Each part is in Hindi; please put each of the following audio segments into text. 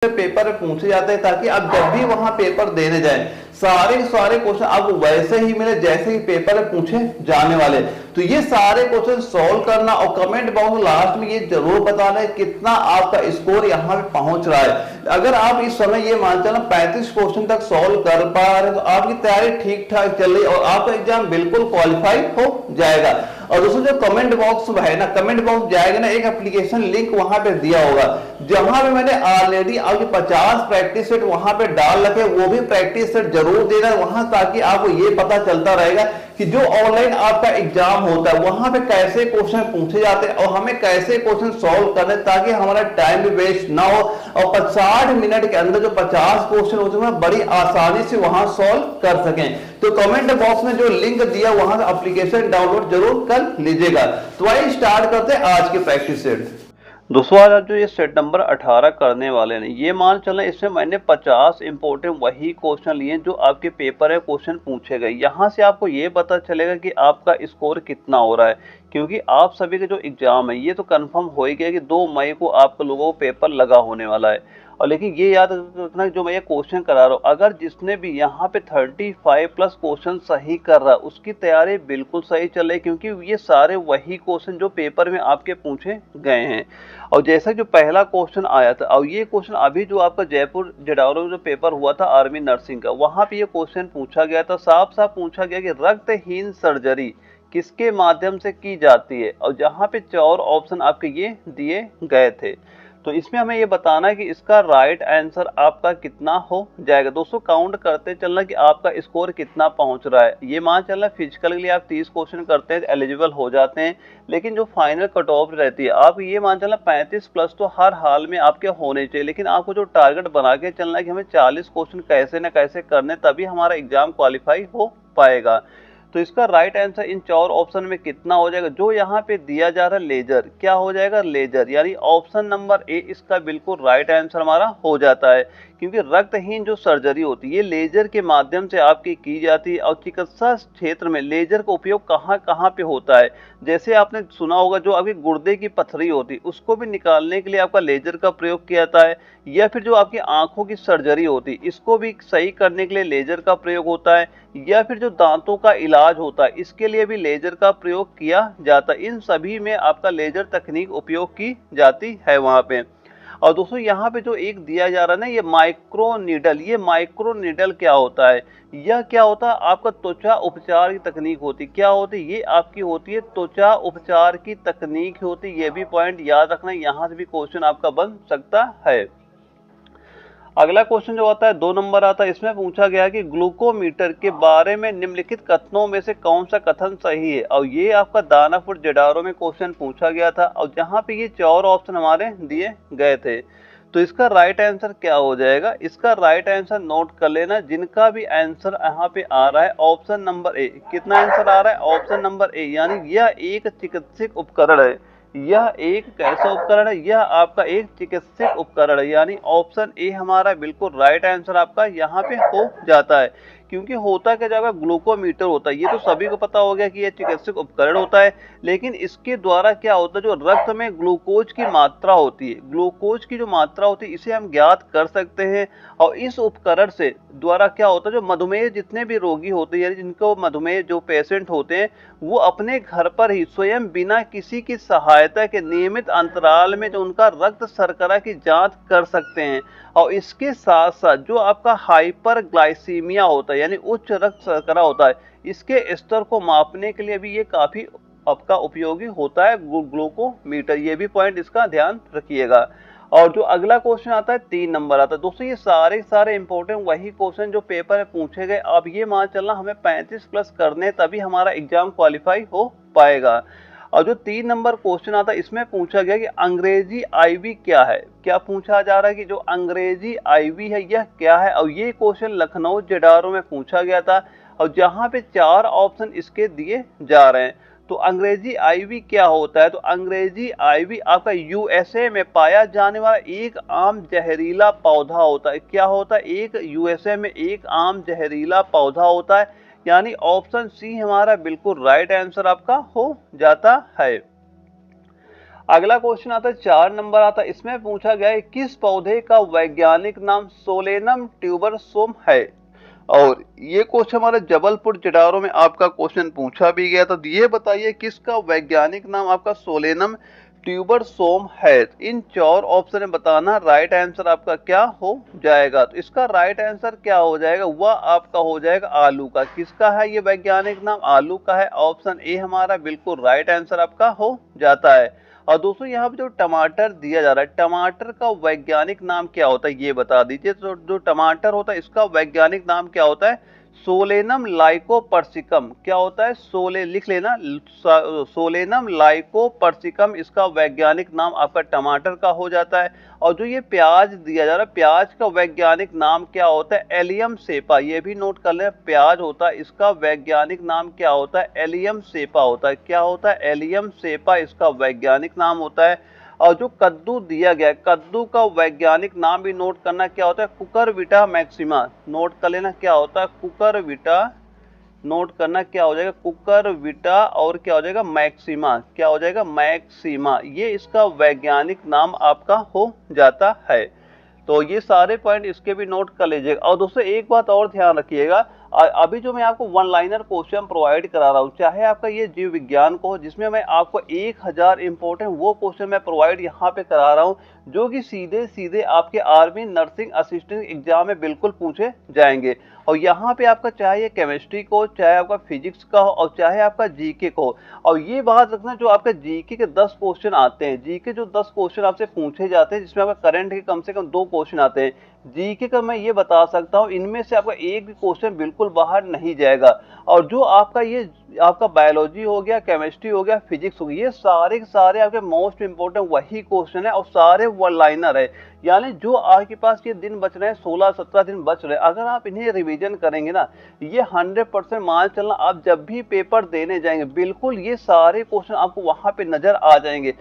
पेपर पूछे जाते हैं, ताकि आप जब भी वहां पेपर देने जाएं सारे क्वेश्चन आपको वैसे ही मिले जैसे ही पेपर में पूछे जाने वाले। तो ये सारे क्वेश्चन सॉल्व करना और कमेंट बॉक्स लास्ट में ये जरूर बताना है कितना आपका स्कोर यहाँ पे पहुंच रहा है। अगर आप इस समय ये मान चलो 35 क्वेश्चन तक सॉल्व कर पा रहे हैं तो आपकी तैयारी ठीक ठाक चल रही है और आपका एग्जाम बिल्कुल क्वालिफाई हो जाएगा। और दोस्तों जो कमेंट बॉक्स है ना, कमेंट बॉक्स जाएगा ना, एक एप्लीकेशन लिंक वहां पे दिया होगा जहां पे मैंने ऑलरेडी आपके 50 प्रैक्टिस सेट वहां पे डाल रखे, वो भी प्रैक्टिस सेट जरूर देना वहां, ताकि आपको ये पता चलता रहेगा कि जो ऑनलाइन आपका एग्जाम होता है वहां पे कैसे क्वेश्चन पूछे जाते हैं और हमें कैसे क्वेश्चन सॉल्व करने, ताकि हमारा टाइम भी वेस्ट ना हो और 60 मिनट के अंदर जो 50 क्वेश्चन होते हैं बड़ी आसानी से वहां सॉल्व कर सकें। तो कमेंट बॉक्स में जो लिंक दिया वहां से एप्लीकेशन डाउनलोड जरूर कर लीजिएगा। तो आइए स्टार्ट करते हैं आज के प्रैक्टिस सेट। दोस्तों आज आप जो ये सेट नंबर 18 करने वाले हैं, ये मान चलें इसमें मैंने 50 इंपॉर्टेंट वही क्वेश्चन लिए जो आपके पेपर है क्वेश्चन पूछे गए। यहाँ से आपको ये पता चलेगा कि आपका स्कोर कितना हो रहा है, क्योंकि आप सभी के जो एग्जाम है ये तो कंफर्म हो ही गया कि 2 मई को आप लोगों को पेपर लगा होने वाला है। और लेकिन ये याद रखना जो मैं ये क्वेश्चन करा रहा हूँ, अगर जिसने भी यहाँ पे 35 प्लस क्वेश्चन सही कर रहा है उसकी तैयारी बिल्कुल सही चल रही है, क्योंकि ये सारे वही क्वेश्चन जो पेपर में आपके पूछे गए हैं। और जैसा जो पहला क्वेश्चन आया था, और ये क्वेश्चन अभी जो आपका जयपुर जडाउरा में जो पेपर हुआ था आर्मी नर्सिंग का, वहां पे ये क्वेश्चन पूछा गया था, साफ साफ पूछा गया कि रक्तहीन सर्जरी किसके माध्यम से की जाती है, और जहां पे 4 ऑप्शन आपके ये दिए गए थे। तो इसमें हमें ये बताना है कि इसका राइट आंसर आपका कितना हो जाएगा। दोस्तों काउंट करते चलना कि आपका स्कोर कितना पहुंच रहा है। ये मान चलना फिजिकल के लिए आप 30 क्वेश्चन करते हैं एलिजिबल हो जाते हैं, लेकिन जो फाइनल कट ऑफ रहती है आप ये मान चलना 35 प्लस तो हर हाल में आपके होने चाहिए। लेकिन आपको जो टारगेट बना के चलना है कि हमें 40 क्वेश्चन कैसे न कैसे करने, तभी हमारा एग्जाम क्वालिफाई हो पाएगा। तो इसका राइट आंसर इन 4 ऑप्शन में कितना हो जाएगा, जो यहाँ पे दिया जा रहा है लेजर, क्या हो जाएगा लेजर, यानी ऑप्शन नंबर ए इसका बिल्कुल राइट आंसर हमारा हो जाता है। क्योंकि रक्तहीन जो सर्जरी होती है ये लेजर के माध्यम से आपकी की जाती है। और चिकित्सा क्षेत्र में लेजर का उपयोग कहाँ कहाँ पे होता है, जैसे आपने सुना होगा जो आपकी गुर्दे की पथरी होती है उसको भी निकालने के लिए आपका लेजर का प्रयोग किया जाता है, या फिर जो आपकी आंखों की सर्जरी होती है इसको भी सही करने के लिए लेजर का प्रयोग होता है, या फिर जो दांतों का इलाज होता है इसके लिए भी लेजर का प्रयोग किया जाता है। इन सभी में आपका लेजर तकनीक उपयोग की जाती है वहां पे। और दोस्तों यहाँ पे जो एक दिया जा रहा है ना ये माइक्रो नीडल, ये माइक्रो नीडल क्या होता है, यह क्या होता है आपका त्वचा उपचार की तकनीक होती है। क्या होती है ये आपकी होती है त्वचा उपचार की तकनीक होती है। ये भी पॉइंट याद रखना, यहाँ से भी क्वेश्चन आपका बन सकता है। अगला क्वेश्चन जो आता है 2 नंबर आता है, इसमें पूछा गया कि ग्लूकोमीटर के बारे में निम्नलिखित कथनों में से कौन सा कथन सही है। और ये आपका दानापुर जडारो में क्वेश्चन पूछा गया था, और जहां पे ये 4 ऑप्शन हमारे दिए गए थे। तो इसका राइट आंसर क्या हो जाएगा, इसका राइट आंसर नोट कर लेना। जिनका भी आंसर यहाँ पे आ रहा है ऑप्शन नंबर ए, कितना आंसर आ रहा है ऑप्शन नंबर ए, यानी यह एक चिकित्सक उपकरण है। यह एक कैसा उपकरण है, यह आपका एक चिकित्सक उपकरण है, यानी ऑप्शन ए हमारा बिल्कुल राइट आंसर आपका यहाँ पे हो जाता है। क्योंकि होता क्या जाएगा ग्लूकोमीटर होता है, ये तो सभी को पता हो गया कि यह चिकित्सक उपकरण होता है, लेकिन इसके द्वारा क्या होता है जो रक्त में ग्लूकोज की मात्रा होती है, ग्लूकोज की जो मात्रा होती है इसे हम ज्ञात कर सकते हैं। और इस उपकरण से द्वारा क्या होता है जो मधुमेह जितने भी रोगी होते हैं, यानी जिनको मधुमेह जो पेशेंट होते हैं, वो अपने घर पर ही स्वयं बिना किसी की सहायता के नियमित अंतराल में जो उनका रक्त शर्करा की जांच कर सकते हैं। और इसके साथ साथ जो आपका हाइपरग्लाइसीमिया होता है, यानी उच्च रक्त शर्करा होता है, इसके स्तर को मापने के लिए भी ये काफी आपका उपयोगी होता है ग्लूकोमीटर। ये भी पॉइंट इसका ध्यान रखिएगा। और जो अगला क्वेश्चन आता है 3 नंबर आता है, दोस्तों ये सारे इंपॉर्टेंट वही क्वेश्चन जो पेपर में पूछे गए। अब ये मान चलना हमें 35 प्लस करने तभी हमारा एग्जाम क्वालिफाई हो पाएगा। और जो 3 नंबर क्वेश्चन आता है इसमें पूछा गया कि अंग्रेजी आईवी क्या है। क्या पूछा जा रहा है कि जो अंग्रेजी आईवी है यह क्या है, और ये क्वेश्चन लखनऊ जडारो में पूछा गया था, और जहां पे 4 ऑप्शन इसके दिए जा रहे हैं। तो अंग्रेजी आईवी क्या होता है, तो अंग्रेजी आईवी आपका यूएसए में पाया जाने वाला एक आम जहरीला पौधा होता है। क्या होता है, एक यूएसए में एक आम जहरीला पौधा होता है, यानी ऑप्शन सी हमारा बिल्कुल राइट आंसर आपका हो जाता है। अगला क्वेश्चन आता है 4 नंबर आता है, इसमें पूछा गया है किस पौधे का वैज्ञानिक नाम सोलेनम ट्यूबरसोम है। और ये क्वेश्चन हमारे जबलपुर जटारो में आपका क्वेश्चन पूछा भी गया, तो ये बताइए किसका वैज्ञानिक नाम आपका सोलेनम ट्यूबरसोम है। इन 4 ऑप्शन में बताना राइट आंसर आपका क्या हो जाएगा। तो इसका राइट आंसर क्या हो जाएगा, वह आपका हो जाएगा आलू का। किसका है ये वैज्ञानिक नाम, आलू का है। ऑप्शन ए हमारा बिल्कुल राइट आंसर आपका हो जाता है। और दोस्तों यहाँ पे जो टमाटर दिया जा रहा है, टमाटर का वैज्ञानिक नाम क्या होता है ये बता दीजिए। तो जो टमाटर होता है इसका वैज्ञानिक नाम क्या होता है, सोलेनम लाइकोपर्सिकम। क्या होता है, लिख लेना, सोलेनम लाइकोपर्सिकम इसका वैज्ञानिक नाम आपका टमाटर का हो जाता है। और जो ये प्याज दिया जा रहा है, प्याज का वैज्ञानिक नाम क्या होता है, एलियम सेपा। ये भी नोट कर लें, प्याज होता है इसका वैज्ञानिक नाम क्या होता है, एलियम सेपा होता है। क्या होता है, एलियम सेपा इसका वैज्ञानिक नाम होता है। और जो कद्दू दिया गया है, कद्दू का वैज्ञानिक नाम भी नोट करना क्या होता है, कुकुरबिटा मैक्सिमा। नोट कर लेना क्या होता है, कुकुरबिटा। नोट करना क्या हो जाएगा, कुकुरबिटा और क्या हो जाएगा, मैक्सिमा। क्या हो जाएगा, मैक्सिमा। ये इसका वैज्ञानिक नाम आपका हो जाता है। तो ये सारे पॉइंट इसके भी नोट कर लीजिएगा। और दोस्तों एक बात और ध्यान रखिएगा, अभी जो मैं आपको वन लाइनर क्वेश्चन प्रोवाइड करा रहा हूँ, चाहे आपका ये जीव विज्ञान को हो, जिसमें मैं आपको 1000 इंपॉर्टेंट वो क्वेश्चन मैं प्रोवाइड यहाँ पे करा रहा हूँ, जो कि सीधे सीधे आपके आर्मी नर्सिंग असिस्टेंट एग्जाम में बिल्कुल पूछे जाएंगे। और यहाँ पे आपका चाहे ये केमिस्ट्री को, चाहे आपका फिजिक्स का हो, और चाहे आपका जीके को हो। और ये बात रखना, जो आपका जीके के 10 क्वेश्चन आते हैं, जीके जो 10 क्वेश्चन आपसे पूछे जाते हैं, जिसमें आपका करंट के कम से कम 2 क्वेश्चन आते हैं, जीके का मैं ये बता सकता हूँ इनमें से आपका एक भी क्वेश्चन बिल्कुल बाहर नहीं जाएगा। और जो आपका ये आपका बायोलॉजी हो गया, केमिस्ट्री हो गया, फिजिक्स हो गया, ये सारे के सारे आपके मोस्ट इंपोर्टेंट वही क्वेश्चन है और सारे वन लाइनर है। यानी जो आपके पास ये दिन बच रहे हैं, 16-17 दिन बच रहे हैं, अगर आप इन्हें रिवीजन करेंगे ना, ये 100% मान चलना, आप जब भी पेपर देने जाएंगे बिल्कुल ये सारे क्वेश्चन आपको वहां पे नजर आ जाएंगे।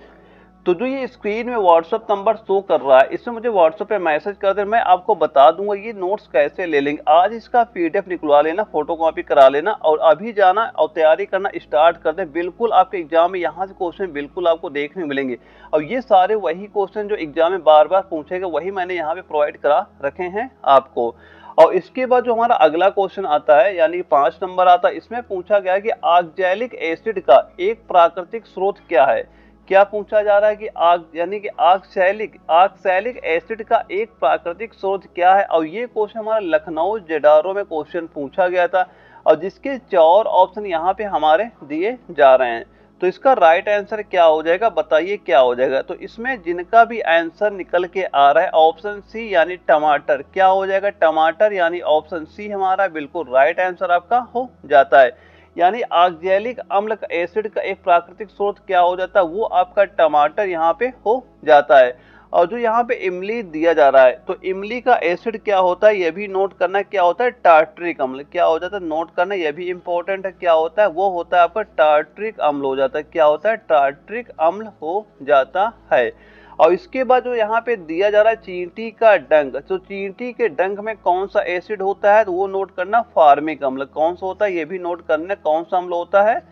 तो जो ये स्क्रीन में व्हाट्सएप नंबर शो कर रहा है, इसमें मुझे व्हाट्सएप पे मैसेज कर दे, मैं आपको बता दूंगा ये नोट्स कैसे ले लेंगे। आज इसका पीडीएफ निकलवा लेना, फोटो कॉपी करा लेना, और अभी जाना और तैयारी करना स्टार्ट कर दें। बिल्कुल आपके एग्जाम में यहाँ से क्वेश्चन बिल्कुल आपको देखने मिलेंगे। और ये सारे वही क्वेश्चन जो एग्जाम में बार बार पूछेगा, वही मैंने यहाँ पे प्रोवाइड करा रखे हैं आपको। और इसके बाद जो हमारा अगला क्वेश्चन आता है, यानी 5 नंबर आता है, इसमें पूछा गया है कि ऑक्सैलिक एसिड का एक प्राकृतिक स्रोत क्या है। क्या पूछा जा रहा है कि आग यानी कि ऑक्सैलिक एसिड का एक प्राकृतिक स्रोत क्या है। और ये क्वेश्चन हमारा लखनऊ जेडारो में क्वेश्चन पूछा गया था, और जिसके 4 ऑप्शन यहाँ पे हमारे दिए जा रहे हैं। तो इसका राइट आंसर क्या हो जाएगा, बताइए क्या हो जाएगा। तो इसमें जिनका भी आंसर निकल के आ रहा है, ऑप्शन सी यानी टमाटर। क्या हो जाएगा, टमाटर, यानी ऑप्शन सी हमारा बिल्कुल राइट आंसर आपका हो जाता है। यानी ऑक्सैलिक अम्ल का एसिड का एक प्राकृतिक स्रोत क्या हो जाता है, वो आपका टमाटर यहाँ पे हो जाता है। और जो यहाँ पे इमली दिया जा रहा है, तो इमली का एसिड क्या होता है, ये भी नोट करना, क्या होता है, टार्ट्रिक अम्ल। क्या हो जाता है, नोट करना, ये भी इंपॉर्टेंट है। क्या होता है, वो होता है आपका टार्ट्रिक अम्ल हो जाता है। क्या होता है, टार्ट्रिक अम्ल हो जाता है। और इसके बाद जो यहाँ पे दिया जा रहा है चींटी का डंक, तो चींटी के डंक में कौन सा एसिड होता है, तो वो नोट करना, फार्मिक अम्ल। कौन सा होता है, ये भी नोट करना, कौन सा अम्ल होता है,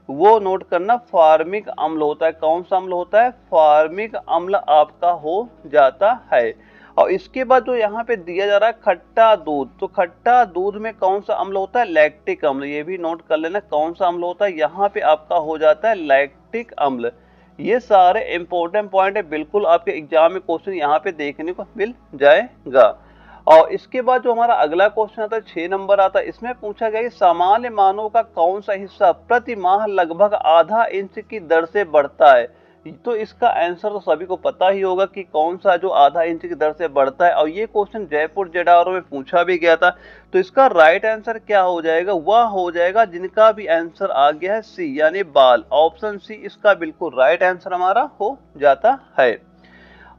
वो नोट करना, फार्मिक अम्ल होता है। कौन सा अम्ल होता है, फार्मिक अम्ल आपका हो जाता है। और इसके बाद जो यहाँ पे दिया जा रहा है खट्टा दूध, तो खट्टा दूध में कौन सा अम्ल होता है, लैक्टिक अम्ल। ये भी नोट कर लेना, कौन सा अम्ल होता है, यहाँ पे आपका हो जाता है लैक्टिक अम्ल। ये सारे इंपॉर्टेंट पॉइंट है, बिल्कुल आपके एग्जाम में क्वेश्चन यहाँ पे देखने को मिल जाएगा। और इसके बाद जो हमारा अगला क्वेश्चन आता है 6 नंबर आता है, इसमें पूछा गया कि सामान्य मानव का कौन सा हिस्सा प्रति माह लगभग आधा इंच की दर से बढ़ता है। तो इसका आंसर तो सभी को पता ही होगा कि कौन सा जो आधा इंच की दर से बढ़ता है। और ये क्वेश्चन जयपुर जेडारो में पूछा भी गया था। तो इसका राइट आंसर क्या हो जाएगा, वह हो जाएगा जिनका भी आंसर आ गया है सी, यानी बाल। ऑप्शन सी इसका बिल्कुल राइट आंसर हमारा हो जाता है।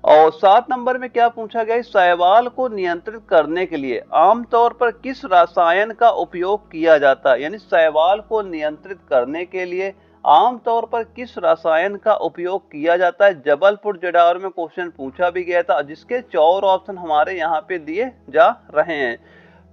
और 7 नंबर में क्या पूछा गया, शैवाल को नियंत्रित करने के लिए आमतौर पर किस रसायन का उपयोग किया जाता है। यानी शैवाल को नियंत्रित करने के लिए आमतौर पर किस रसायन का उपयोग किया जाता है। जबलपुर जेडारो में क्वेश्चन पूछा भी गया था, जिसके 4 ऑप्शन हमारे यहाँ पे दिए जा रहे हैं।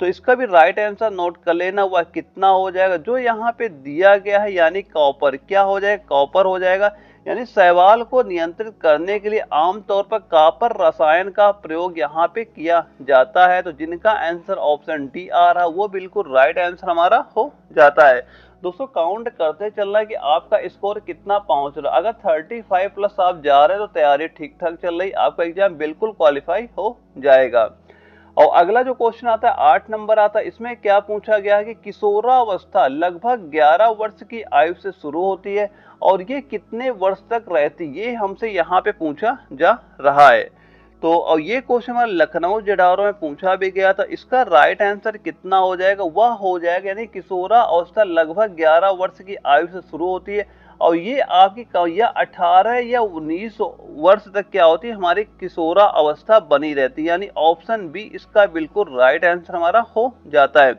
तो इसका भी राइट आंसर नोट कर लेना, वह कितना हो जाएगा, जो यहाँ पे दिया गया है, यानी कॉपर। क्या हो जाएगा, कॉपर हो जाएगा। यानी शैवाल को नियंत्रित करने के लिए आमतौर पर कॉपर रसायन का प्रयोग यहाँ पे किया जाता है। तो जिनका आंसर ऑप्शन डी आ रहा है वो बिल्कुल राइट आंसर हमारा हो जाता है। दोस्तों काउंट करते चलना है कि आपका स्कोर कितना पहुंच रहा है। अगर 35 प्लस आप जा रहे हैं तो तैयारी ठीक ठाक चल रही, आपका एग्जाम बिल्कुल क्वालिफाई हो जाएगा। और अगला जो क्वेश्चन आता है 8 नंबर आता है, इसमें क्या पूछा गया है कि किशोरावस्था लगभग 11 वर्ष की आयु से शुरू होती है और ये कितने वर्ष तक रहती, ये हमसे यहाँ पे पूछा जा रहा है। तो और ये क्वेश्चन हमारे लखनऊ जडारो में पूछा भी गया था। इसका राइट आंसर कितना हो जाएगा, वह हो जाएगा यानी किशोरावस्था लगभग 11 वर्ष की आयु से शुरू होती है और ये आपकी या 18 या 19 वर्ष तक क्या होती है हमारी किशोरा अवस्था बनी रहती है। यानी ऑप्शन बी इसका बिल्कुल राइट आंसर हमारा हो जाता है।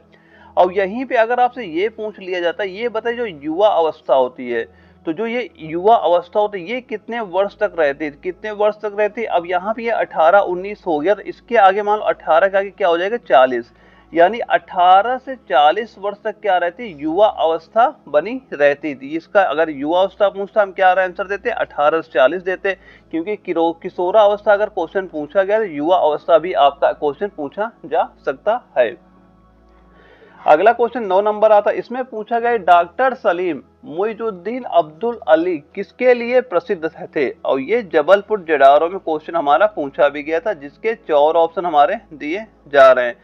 और यहीं पे अगर आपसे ये पूछ लिया जाता है, ये बताइए जो युवा अवस्था होती है, तो जो ये युवा अवस्था होती है ये कितने वर्ष तक रहती है, कितने वर्ष तक रहती है। अब यहाँ पे ये 18-19 हो गया, तो इसके आगे मान लो 18 के आगे क्या हो जाएगा 40, यानी 18 से 40 वर्ष तक क्या रहती युवा अवस्था बनी रहती थी। इसका अगर युवा अवस्था पूछता हम क्या आंसर देते 18 से 40 देते, क्योंकि किशोरा अवस्था अगर क्वेश्चन पूछा गया तो युवा अवस्था भी आपका क्वेश्चन पूछा जा सकता है। अगला क्वेश्चन 9 नंबर आता है, इसमें पूछा गया डॉक्टर सलीम मुइजुद्दीन अब्दुल अली किसके लिए प्रसिद्ध थे। और ये जबलपुर जडारो में क्वेश्चन हमारा पूछा भी गया था, जिसके 4 ऑप्शन हमारे दिए जा रहे हैं।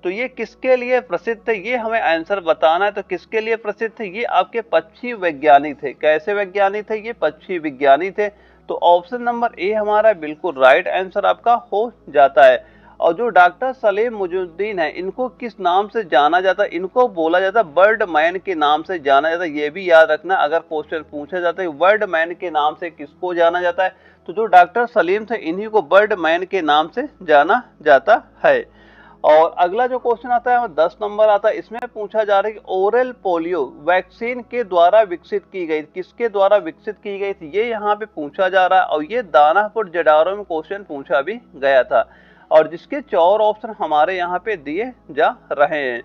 तो ये किसके लिए प्रसिद्ध थे ये हमें आंसर बताना है। तो किसके लिए प्रसिद्ध थे, ये आपके पक्षी वैज्ञानिक थे। कैसे वैज्ञानिक थे, ये पक्षी विज्ञानी थे। तो ऑप्शन नंबर ए हमारा बिल्कुल राइट आंसर आपका हो जाता है। और जो डॉक्टर सलीम मुइजुद्दीन है इनको किस नाम से जाना जाता है, इनको बोला जाता है बर्ड मैन के नाम से जाना जाता है। ये भी याद रखना अगर क्वेश्चन पूछा जाता है बर्ड मैन के नाम से किसको जाना जाता है, तो जो डॉक्टर सलीम थे इन्हीं को बर्ड मैन के नाम से जाना जाता है। और अगला जो क्वेश्चन आता है 10 नंबर आता है, इसमें पूछा जा रहा है कि ओरल पोलियो वैक्सीन के द्वारा विकसित की गई, किसके द्वारा विकसित की गई थी, ये यहाँ पे पूछा जा रहा है। और ये दानापुर जडारो में क्वेश्चन पूछा भी गया था और जिसके 4 ऑप्शन हमारे यहाँ पे दिए जा रहे हैं।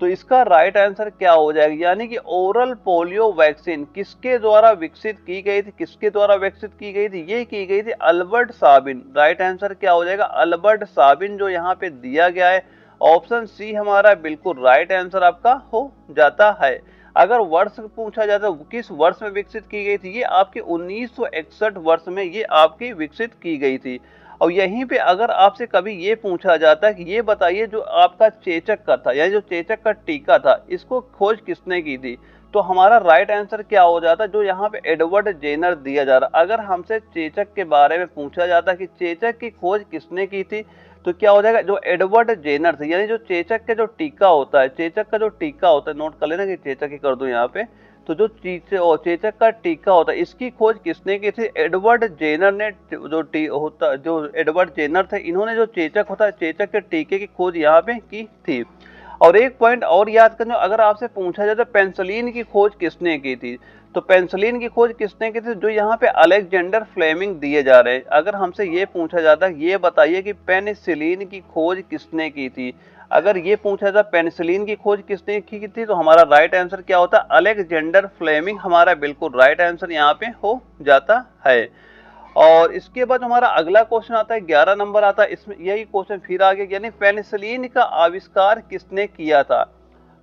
तो इसका राइट आंसर क्या हो जाएगा, यानी कि ओरल पोलियो वैक्सीन किसके द्वारा विकसित की गई थी, किसके द्वारा विकसित की गई थी, ये की गई थी अल्बर्ट साबिन। राइट आंसर क्या हो जाएगा अल्बर्ट साबिन, जो यहाँ पे दिया गया है ऑप्शन सी हमारा बिल्कुल राइट आंसर आपका हो जाता है। अगर वर्ष पूछा जाता है किस वर्ष में विकसित की गई थी, ये आपके 1961 वर्ष में ये आपकी विकसित की गई थी। और यहीं पे अगर आपसे कभी ये पूछा जाता है कि ये बताइए जो आपका चेचक का था, यानी जो चेचक का टीका था, इसको खोज किसने की थी, तो हमारा राइट आंसर क्या हो जाता है, जो यहाँ पे एडवर्ड जेनर दिया जा रहा है। अगर हमसे चेचक के बारे में पूछा जाता है कि चेचक की खोज किसने की थी, तो क्या हो जाएगा जो एडवर्ड जेनर थे। यानी जो चेचक का जो टीका होता है, चेचक का जो टीका होता है, नोट कर लेना कि चेचक ही कर दूं यहाँ पे, तो जो चेचक का टीका होता है इसकी खोज किसने की थी, एडवर्ड जेनर ने। जो एडवर्ड जेनर थे इन्होंने जो चेचक होता है चेचक के टीके की खोज यहाँ पे की थी। और एक पॉइंट और याद करना, अगर आपसे पूछा जाए तो पेंसिलिन की खोज किसने की थी, तो पेंसिलिन की खोज किसने की थी, जो यहाँ पे अलेक्जेंडर फ्लेमिंग दिए जा रहे हैं। अगर हमसे ये पूछा जाता है ये बताइए कि पेनिसिलिन की खोज किसने की थी, अगर ये पूछा जाता पेनिसिलिन की खोज किसने की थी, तो हमारा राइट आंसर क्या होता है अलेक्जेंडर फ्लेमिंग, हमारा बिल्कुल राइट आंसर यहाँ पे हो जाता है। और इसके बाद हमारा अगला क्वेश्चन आता है 11 नंबर आता है, इसमें यही क्वेश्चन फिर आ गया, यानी पेनिसिलिन का आविष्कार किसने किया था।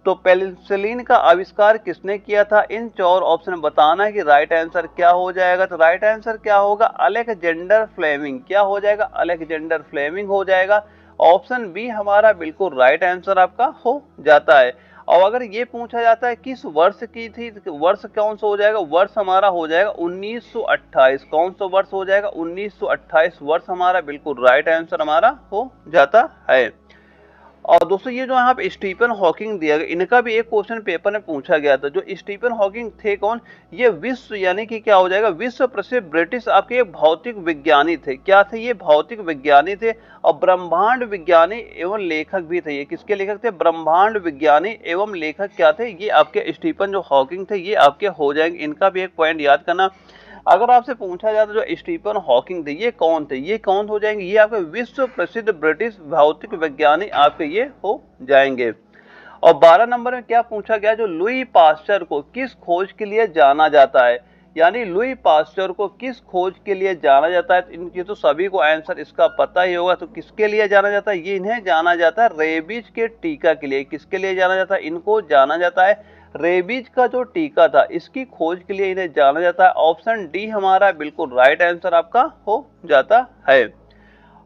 तो पेनिसिलिन का आविष्कार किसने किया था, इन 4 ऑप्शन बताना है कि राइट आंसर क्या हो जाएगा। तो राइट आंसर क्या होगा अलेक्जेंडर फ्लेमिंग, क्या हो जाएगा अलेक्जेंडर फ्लेमिंग हो जाएगा। ऑप्शन बी हमारा बिल्कुल राइट आंसर आपका हो जाता है। और अगर ये पूछा जाता है किस वर्ष की थी, वर्ष कौन सा हो जाएगा, वर्ष हमारा हो जाएगा 1928। कौन सा वर्ष हो जाएगा 1928 वर्ष हमारा बिल्कुल राइट आंसर हमारा हो जाता है। और दोस्तों ये जो यहाँ पे स्टीफन हॉकिंग दिया गया, इनका भी एक क्वेश्चन पेपर में पूछा गया था। जो स्टीफन हॉकिंग थे कौन, ये विश्व यानी कि क्या हो जाएगा विश्व प्रसिद्ध ब्रिटिश आपके एक भौतिक विज्ञानी थे। क्या थे ये भौतिक विज्ञानी थे और ब्रह्मांड विज्ञानी एवं लेखक भी थे। ये किसके लेखक थे, ब्रह्मांड विज्ञानी एवं लेखक क्या थे, ये आपके स्टीफन जो हॉकिंग थे ये आपके हो जाएंगे। इनका भी एक पॉइंट याद करना। अगर आपसे पूछा जाता जो स्टीफन हॉकिंग थे ये कौन थे, ये कौन हो जाएंगे, ये आपके विश्व प्रसिद्ध ब्रिटिश भौतिक वैज्ञानिक आपके ये हो जाएंगे। और 12 नंबर में क्या पूछा गया, जो लुई पास्चर को किस खोज के लिए जाना जाता है, यानी लुई पास्चर को किस खोज के लिए जाना जाता है? इनकी तो सभी को आंसर इसका पता ही होगा। तो किसके लिए जाना जाता है? ये इन्हें जाना जाता है रेबीज के टीका के लिए। किसके लिए जाना जाता है? इनको जाना जाता है रेबीज का जो टीका था इसकी खोज के लिए इन्हें जाना जाता है। ऑप्शन डी हमारा बिल्कुल राइट आंसर आपका हो जाता है।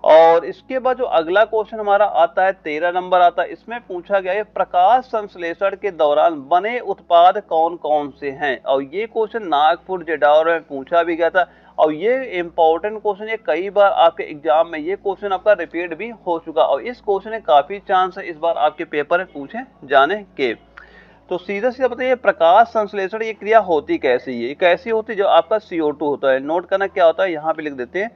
और इसके बाद जो अगला क्वेश्चन हमारा आता है 13 नंबर आता है, इसमें पूछा गया है प्रकाश संश्लेषण के दौरान बने उत्पाद कौन कौन से हैं? और ये क्वेश्चन नागपुर जेडौर में पूछा भी गया था और ये इंपॉर्टेंट क्वेश्चन, ये कई बार आपके एग्जाम में ये क्वेश्चन आपका रिपीट भी हो चुका और इस क्वेश्चन में काफी चांस है इस बार आपके पेपर में पूछे जाने के। तो सीधा सीधा बताइए प्रकाश संश्लेषण ये क्रिया होती कैसी है? कैसी होती है? जो आपका CO2 होता है, नोट करना क्या होता है, यहाँ पे लिख देते हैं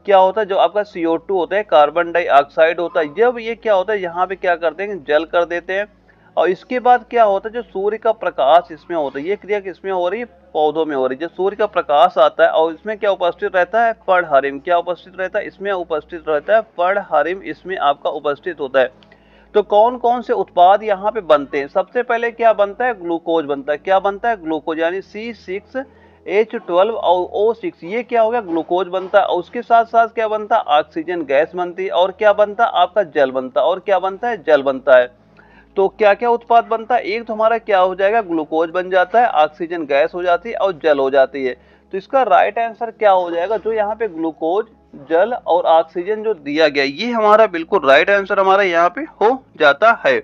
क्या होता है। जो आपका CO2 होता है कार्बन डाइऑक्साइड होता है, जब ये क्या होता है यहाँ पे क्या करते हैं जल कर देते हैं और इसके बाद क्या होता है जो सूर्य का प्रकाश इसमें होता है, ये क्रिया किसमें हो रही है? पौधों में हो रही है। जब सूर्य का प्रकाश आता है और इसमें क्या उपस्थित रहता है? पर्णहरिम। क्या उपस्थित रहता है? इसमें उपस्थित रहता है पर्णहरिम, इसमें आपका उपस्थित होता है। तो कौन कौन से उत्पाद यहाँ पे बनते हैं? सबसे पहले क्या बनता है? ग्लूकोज बनता है। क्या बनता है? ग्लूकोज, यानी C6H12 और O6, ये क्या हो गया? ग्लूकोज बनता है। और उसके साथ साथ क्या बनता है? ऑक्सीजन गैस बनती है। और क्या बनता है? आपका जल बनता है। और क्या बनता है? जल बनता है। तो क्या क्या उत्पाद बनता है? एक तो हमारा क्या हो जाएगा? ग्लूकोज बन जाता है, ऑक्सीजन गैस हो जाती है और जल हो जाती है। तो इसका राइट आंसर क्या हो जाएगा? जो यहाँ पे ग्लूकोज, जल और ऑक्सीजन जो दिया गया ये हमारा बिल्कुल राइट आंसर हमारा यहाँ पे हो जाता है।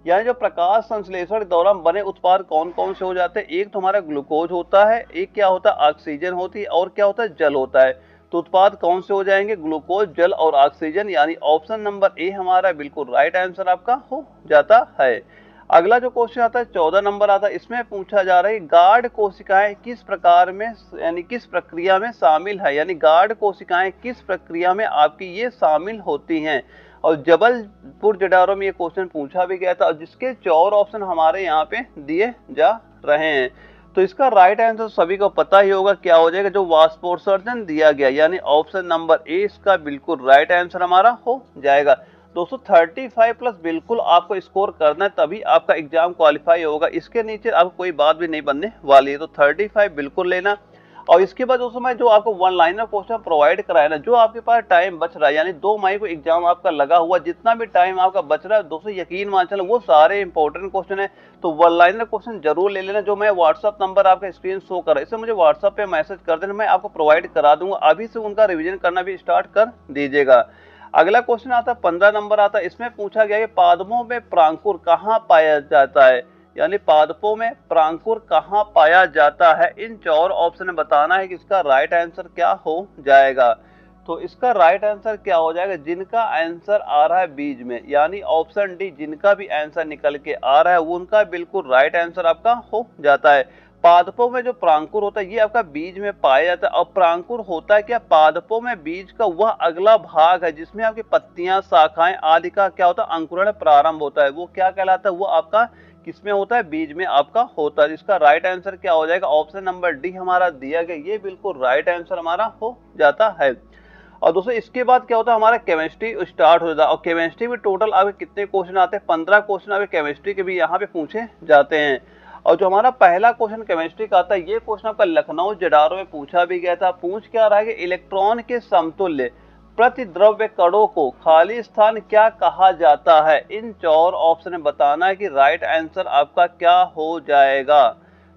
यानी जो प्रकाश संश्लेषण के दौरान बने उत्पाद कौन कौन से हो जाते हैं? एक तो हमारा ग्लूकोज होता है, एक क्या होता है? ऑक्सीजन होती है और क्या होता है? जल होता है। तो उत्पाद कौन से हो जाएंगे? ग्लूकोज, जल और ऑक्सीजन, यानी ऑप्शन नंबर ए हमारा बिल्कुल राइट आंसर आपका हो जाता है। अगला जो क्वेश्चन आता है 14 नंबर आता है, इसमें पूछा जा रहा है गार्ड कोशिकाएं किस प्रकार में यानी किस प्रक्रिया में शामिल है? यानी गार्ड कोशिकाएं किस प्रक्रिया में आपकी ये शामिल होती हैं? और जबलपुर जेडौर में ये क्वेश्चन पूछा भी गया था और जिसके 4 ऑप्शन हमारे यहाँ पे दिए जा रहे हैं। तो इसका राइट आंसर सभी को पता ही होगा क्या हो जाएगा? जो वाष्पोत्सर्जन दिया गया, यानी ऑप्शन नंबर ए इसका बिल्कुल राइट आंसर हमारा हो जाएगा। दोस्तों 35 प्लस बिल्कुल आपको स्कोर करना है तभी आपका एग्जाम क्वालिफाई होगा, इसके नीचे आपको कोई बात भी नहीं बनने वाली है। तो 35 बिल्कुल लेना। और इसके बाद दोस्तों मैं जो आपको वन लाइनर क्वेश्चन प्रोवाइड कराया ना, जो आपके पास टाइम बच रहा है, यानी 2 मई को एग्जाम आपका लगा हुआ, जितना भी टाइम आपका बच रहा है दोस्तों यकीन मान चलो वो सारे इंपॉर्टेंट क्वेश्चन है। तो वन लाइनर क्वेश्चन जरूर ले लेना। जो मैं व्हाट्सअप नंबर आपका स्क्रीन शो कर रहा है इसे मुझे व्हाट्सअप पे मैसेज कर देना, मैं आपको प्रोवाइड करा दूंगा। अभी से उनका रिविजन करना भी स्टार्ट कर दीजिएगा। अगला क्वेश्चन आता है 15 नंबर आता है, इसमें पूछा गया कि पादपों में प्रांकुर कहाँ पाया जाता है? यानी पादपों में प्रांकुर कहाँ पाया जाता है? इन 4 ऑप्शन में बताना है कि इसका राइट आंसर क्या हो जाएगा। तो इसका राइट आंसर क्या हो जाएगा? जिनका आंसर आ रहा है बीज में, यानी ऑप्शन डी, जिनका भी आंसर निकल के आ रहा है वो उनका बिल्कुल राइट आंसर आपका हो जाता है। पादपों में जो प्रांकुर होता है ये आपका बीज में पाया जाता है। और प्रांकुर होता है क्या? पादपों में बीज का वह अगला भाग है जिसमें आपकी पत्तियां, शाखाएं आदि का क्या होता है? अंकुरण प्रारंभ होता है। वो क्या कहलाता है? वो आपका किसमें होता है? बीज में आपका होता है। इसका राइट आंसर क्या हो जाएगा? ऑप्शन नंबर डी हमारा दिया गया, ये बिल्कुल राइट आंसर हमारा हो जाता है। और दोस्तों इसके बाद क्या होता है? हमारा केमिस्ट्री स्टार्ट हो जाता है। और केमिस्ट्री में टोटल आपके कितने क्वेश्चन आते हैं? 15 क्वेश्चन आपके केमिस्ट्री के भी यहाँ पे पूछे जाते हैं। और जो हमारा पहला क्वेश्चन केमिस्ट्री का आता है ये क्वेश्चन आपका लखनऊ जेडौर में पूछा भी गया था। पूछ क्या रहा है कि इलेक्ट्रॉन के समतुल्य प्रतिद्रव्य कणों को खाली स्थान क्या कहा जाता है? इन 4 ऑप्शन में बताना है कि राइट आंसर आपका क्या हो जाएगा।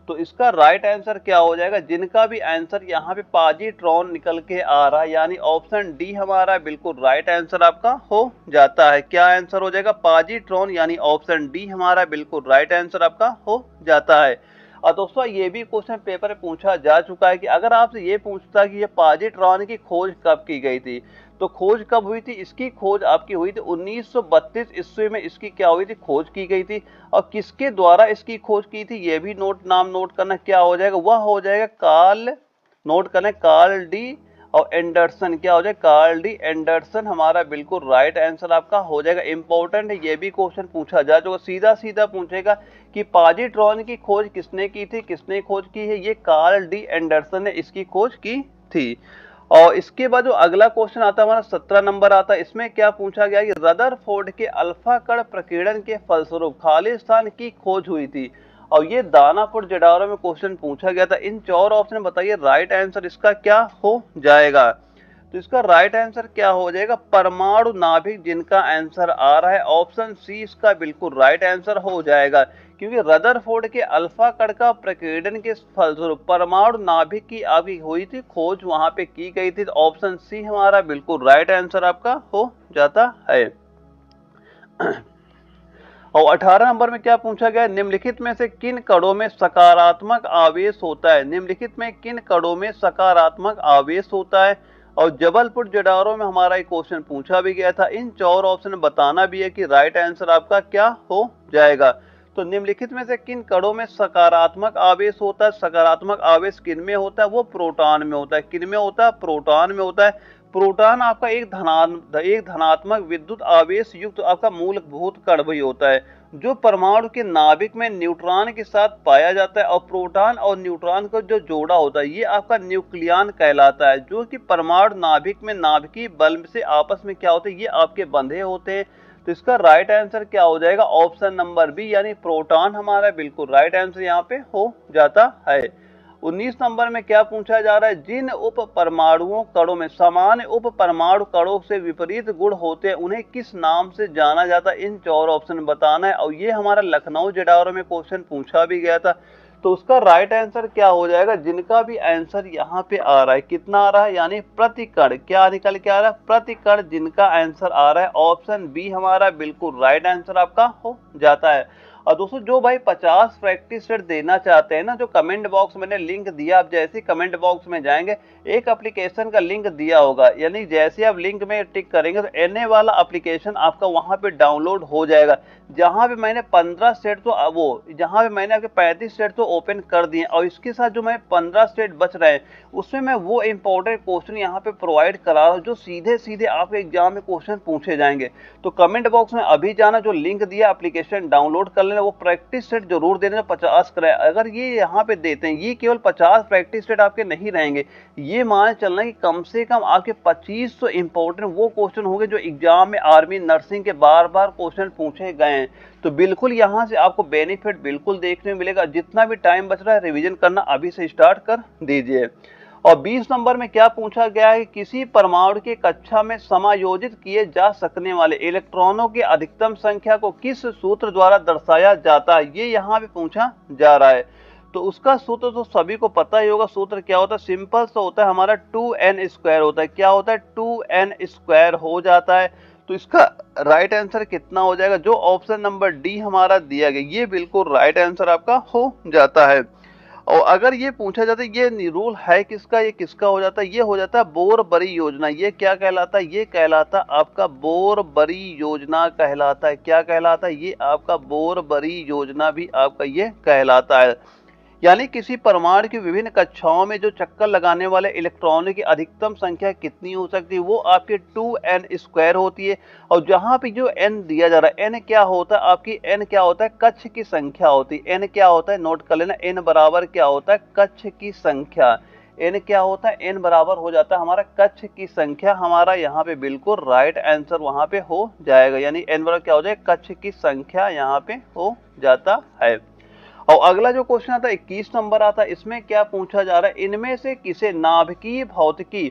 तो इसका राइट आंसर क्या हो जाएगा? जिनका भी आंसर यहाँ पे पॉजिट्रॉन निकल के आ रहा है, यानी ऑप्शन डी हमारा बिल्कुल राइट आंसर आपका हो जाता है। क्या आंसर हो जाएगा? पॉजिट्रॉन, यानी ऑप्शन डी हमारा बिल्कुल राइट आंसर आपका हो जाता है। और दोस्तों ये भी क्वेश्चन पेपर में पूछा जा चुका है कि अगर आपसे ये पूछता कि ये पॉजिट्रॉन की खोज कब की गई थी, तो खोज कब हुई थी? इसकी खोज आपकी हुई थी 1932 ईस्वी में, इसकी क्या हुई थी? खोज की गई थी। और किसके द्वारा इसकी खोज की थी? ये भी नाम नोट करना, क्या हो जाएगा? वह हो जाएगा कार्ल, नोट करना, कार्ल डी और एंडरसन। क्या हो जाएगा? कार्ल डी एंडरसन हमारा बिल्कुल राइट आंसर आपका हो जाएगा। इंपॉर्टेंट है, ये भी क्वेश्चन पूछा जा चुका, सीधा सीधा पूछेगा कि पॉजिट्रॉन की खोज किसने की थी? किसने खोज की है? ये कार्ल डी एंडरसन ने इसकी खोज की थी। और इसके बाद जो अगला क्वेश्चन आता है हमारा 17 नंबर आता है, इसमें क्या पूछा गया कि रदरफोर्ड के अल्फा कण प्रकीर्णन के फलस्वरूप खाली स्थान की खोज हुई थी। और ये दानापुर जडाउरा में क्वेश्चन पूछा गया था। इन 4 ऑप्शन बताइए राइट आंसर इसका क्या हो जाएगा। तो इसका राइट आंसर क्या हो जाएगा, परमाणु नाभिक, जिनका आंसर आ रहा है ऑप्शन सी इसका बिल्कुल राइट आंसर हो जाएगा। क्योंकि रदरफोर्ड के अल्फा कण का प्रकीर्णन के फलस्वरूप परमाणु नाभिक की अभी हुई थी खोज, वहां पे की गई थी। तो ऑप्शन सी हमारा बिल्कुल राइट आंसर आपका हो जाता है। और 18 नंबर में क्या पूछा गया, निम्नलिखित में से किन कणों में सकारात्मक आवेश होता है। निम्नलिखित में किन कणों में सकारात्मक आवेश होता है। और जबलपुर जडारों में हमारा एक क्वेश्चन पूछा भी गया था। इन 4 ऑप्शन बताना भी है कि राइट आंसर आपका क्या हो जाएगा। तो निम्नलिखित में से किन कणों में सकारात्मक आवेश होता है। सकारात्मक आवेश किन में होता है, वो प्रोटॉन में होता है। किन में होता है, प्रोटॉन में होता है। प्रोटॉन आपका एक धनात्मक विद्युत आवेश युक्त आपका मूलभूत कण भी होता है, जो परमाणु के नाभिक में न्यूट्रॉन के साथ पाया जाता है। और प्रोटॉन और न्यूट्रॉन का जो जोड़ा होता है ये आपका न्यूक्लियन कहलाता है, जो कि परमाणु नाभिक में नाभिकीय बल से आपस में क्या होते हैं, ये आपके बंधे होते हैं। तो इसका राइट आंसर क्या हो जाएगा, ऑप्शन नंबर बी यानी प्रोटॉन हमारा बिल्कुल राइट आंसर यहाँ पे हो जाता है। 19 नंबर में क्या पूछा जा रहा है, जिन उप परमाणुओं कणों में समान उप परमाणु कणों से विपरीत गुण होते हैं उन्हें किस नाम से जाना जाता है। इन 4 ऑप्शन बताना है। और ये हमारा लखनऊ जडाउरा में क्वेश्चन पूछा भी गया था। तो उसका राइट आंसर क्या हो जाएगा, जिनका भी आंसर यहाँ पे आ रहा है, कितना आ रहा है, यानी प्रतिकण, क्या निकल के आ रहा है, प्रतिकण, जिनका आंसर आ रहा है ऑप्शन बी हमारा बिल्कुल राइट आंसर आपका हो जाता है। और दोस्तों जो भाई 50 प्रैक्टिस सेट देना चाहते हैं ना, जो कमेंट बॉक्स मैंने लिंक दिया, आप जैसे ही कमेंट बॉक्स में जाएंगे एक एप्लीकेशन का लिंक दिया होगा, यानी जैसे आप लिंक में टिक करेंगे तो एनए वाला एप्लीकेशन आपका वहां पे डाउनलोड हो जाएगा। जहां पे मैंने 15 सेट तो वो जहां पे मैंने आपके 35 सेट तो ओपन कर दिए, और इसके साथ जो मैं 15 सेट बच रहे हैं उसमें मैं वो इंपॉर्टेंट क्वेश्चन यहाँ पे प्रोवाइड करा रहा हूँ जो सीधे सीधे आपके एग्जाम में क्वेश्चन पूछे जाएंगे। तो कमेंट बॉक्स में अभी जाना, जो लिंक दिया एप्लीकेशन डाउनलोड कर लेना, वो प्रैक्टिस सेट जरूर देना 50 कराए। अगर ये यहाँ पे देते हैं, ये केवल 50 प्रैक्टिस सेट आपके नहीं रहेंगे, ये मान चलना कि कम से कम आपके 2500 इंपॉर्टेंट वो क्वेश्चन होंगे जो एग्जाम में आर्मी नर्सिंग के बार बार क्वेश्चन पूछे गए हैं। तो बिल्कुल यहाँ से आपको बेनिफिट बिल्कुल देखने मिलेगा। जितना भी टाइम बच रहा है रिवीजन करना अभी से स्टार्ट कर दीजिए। और 20 नंबर में क्या पूछा गया है, किसी परमाणु के कक्षा में समायोजित किए जा सकने वाले इलेक्ट्रॉनों की अधिकतम संख्या को किस सूत्र द्वारा दर्शाया जाता है, ये यहाँ पे पूछा जा रहा है। तो उसका सूत्र तो सभी को पता ही होगा। सूत्र क्या होता है, सिंपल सा होता है हमारा 2n² होता है। क्या होता है, 2n² हो जाता है। तो इसका राइट आंसर कितना हो जाएगा, जो ऑप्शन नंबर डी हमारा दिया गया ये बिल्कुल राइट आंसर आपका हो जाता है। और अगर ये पूछा जाता है ये रूल है किसका, ये किसका हो जाता है, ये हो जाता है बोरबरी योजना। ये क्या कहलाता है, ये कहलाता आपका बोरबरी योजना कहलाता है। क्या कहलाता है, ये आपका बोरबरी योजना भी आपका ये कहलाता है। यानी किसी परमाणु की विभिन्न कक्षाओं में जो चक्कर लगाने वाले इलेक्ट्रॉनों की अधिकतम संख्या कितनी हो सकती है, वो आपकी 2n² होती है। और जहां पे जो n दिया जा रहा है, n क्या होता है आपकी, n क्या होता है, कक्ष की संख्या होती है। n क्या होता है, नोट कर लेना, n बराबर क्या होता है, कक्ष की संख्या। n क्या होता है, n बराबर हो जाता है हमारा कक्ष की संख्या। हमारा यहाँ पे बिल्कुल राइट आंसर वहां पे हो जाएगा, यानी n बराबर क्या हो जाएगा, कक्ष की संख्या यहाँ पे हो जाता है। और अगला जो क्वेश्चन आता है 21 नंबर आता है, इसमें क्या पूछा जा रहा है, इनमें से किसे नाभिकीय भौतिकी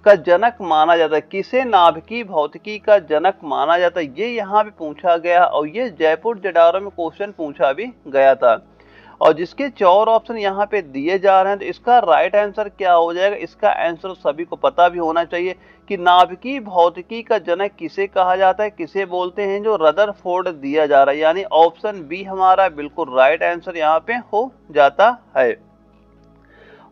का जनक माना जाता है। किसे नाभिकीय भौतिकी का जनक माना जाता है, ये यहाँ पे पूछा गया। और ये जयपुर जडाउरा में क्वेश्चन पूछा भी गया था। और जिसके 4 ऑप्शन यहाँ पे दिए जा रहे हैं, तो इसका राइट आंसर क्या हो जाएगा। इसका आंसर सभी को पता भी होना चाहिए कि नाभिकीय भौतिकी का जनक किसे कहा जाता है, किसे बोलते हैं, जो रदरफोर्ड दिया जा रहा है। यानी ऑप्शन बी हमारा बिल्कुल राइट आंसर यहाँ पे हो जाता है।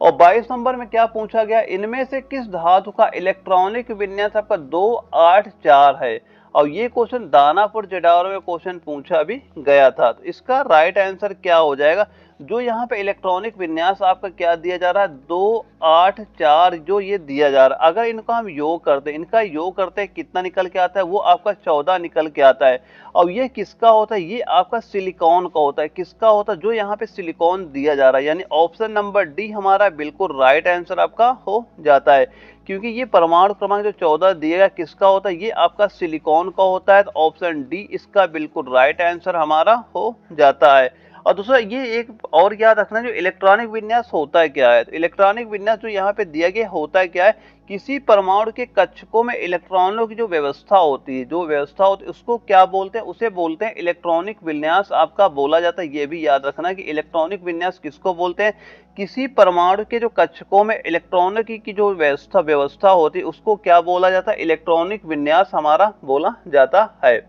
और 22 नंबर में क्या पूछा गया, इनमें से किस धातु का इलेक्ट्रॉनिक विन्यास आपका 284 है। और ये क्वेश्चन दानापुर जडाउरा में क्वेश्चन पूछा भी गया था। तो इसका राइट आंसर क्या हो जाएगा, जो यहाँ पे इलेक्ट्रॉनिक विन्यास आपका क्या दिया जा रहा है, 284 जो ये दिया जा रहा है। अगर इनका हम योग करते हैं, इनका योग करते हैं, कितना निकल के आता है, वो आपका 14 निकल के आता है। और ये किसका होता है, ये आपका सिलिकॉन का होता है। किसका होता है, जो यहाँ पे सिलिकॉन दिया जा रहा है। यानी ऑप्शन नंबर डी हमारा बिल्कुल राइट आंसर आपका हो जाता है। क्योंकि ये परमाणु क्रमांक जो 14 दिया गया किसका होता है, ये आपका सिलिकॉन का होता है। तो ऑप्शन डी इसका बिल्कुल राइट आंसर हमारा हो जाता है। और दूसरा ये एक और याद रखना, जो इलेक्ट्रॉनिक विन्यास होता है क्या है, तो इलेक्ट्रॉनिक विन्यास जो यहाँ पे दिया गया होता है क्या है, किसी परमाणु के कक्षकों में इलेक्ट्रॉनों की जो व्यवस्था होती है, उसको क्या बोलते हैं, उसे बोलते हैं इलेक्ट्रॉनिक विन्यास आपका बोला जाता है। ये भी याद रखना कि इलेक्ट्रॉनिक विन्यास किसको बोलते हैं, किसी परमाणु के जो कक्षकों में इलेक्ट्रॉनों की जो व्यवस्था होती है उसको क्या बोला जाता है, इलेक्ट्रॉनिक विन्यास हमारा बोला जाता है।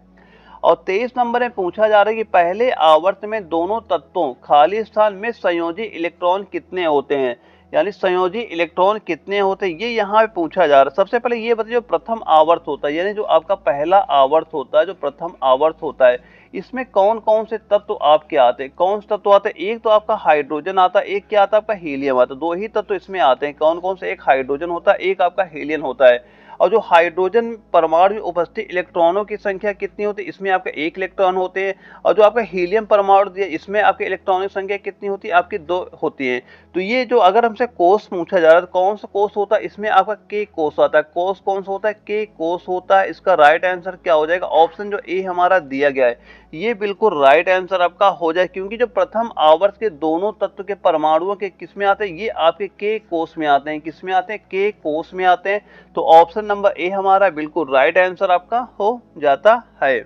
और 23 नंबर में पूछा जा रहा है कि पहले आवर्त में दोनों तत्वों खाली स्थान में संयोजी इलेक्ट्रॉन कितने होते हैं, यानी संयोजी इलेक्ट्रॉन कितने होते हैं, ये यहाँ पे पूछा जा रहा है। सबसे पहले ये बताइए, जो प्रथम आवर्त होता है, यानी जो आपका पहला आवर्त होता है, जो प्रथम आवर्त होता है, इसमें कौन कौन से तत्व आपके आते हैं, कौन से तत्व आते हैं, एक तो आपका हाइड्रोजन आता है, एक क्या आता है आपका हीलियम आता है, दो ही तत्व इसमें आते हैं। कौन कौन से, एक हाइड्रोजन होता है, एक आपका हीलियम होता है। और जो हाइड्रोजन परमाणु में उपस्थित इलेक्ट्रॉनों की संख्या कितनी होती है, इसमें आपके 1 इलेक्ट्रॉन होते हैं। और जो आपका हीलियम परमाणु दिया, इसमें आपके इलेक्ट्रॉनों की संख्या कितनी होती है, आपकी 2 होती है। तो ये जो अगर हमसे कोष पूछा जा रहा है, तो कौन सा कोष होता है, इसमें आपका के कोष आता है। कोष कौन सा होता है, के कोष होता है। इसका राइट आंसर क्या हो जाएगा, ऑप्शन जो ए हमारा दिया गया है ये बिल्कुल राइट आंसर आपका हो जाए, क्योंकि जो प्रथम आवर्त के दोनों तत्व के परमाणुओं के किसमें आते हैं, ये आपके के कोष में आते हैं। किसमें आते हैं, के कोष में आते हैं। तो ऑप्शन नंबर ए हमारा बिल्कुल राइट आंसर आपका हो जाता है।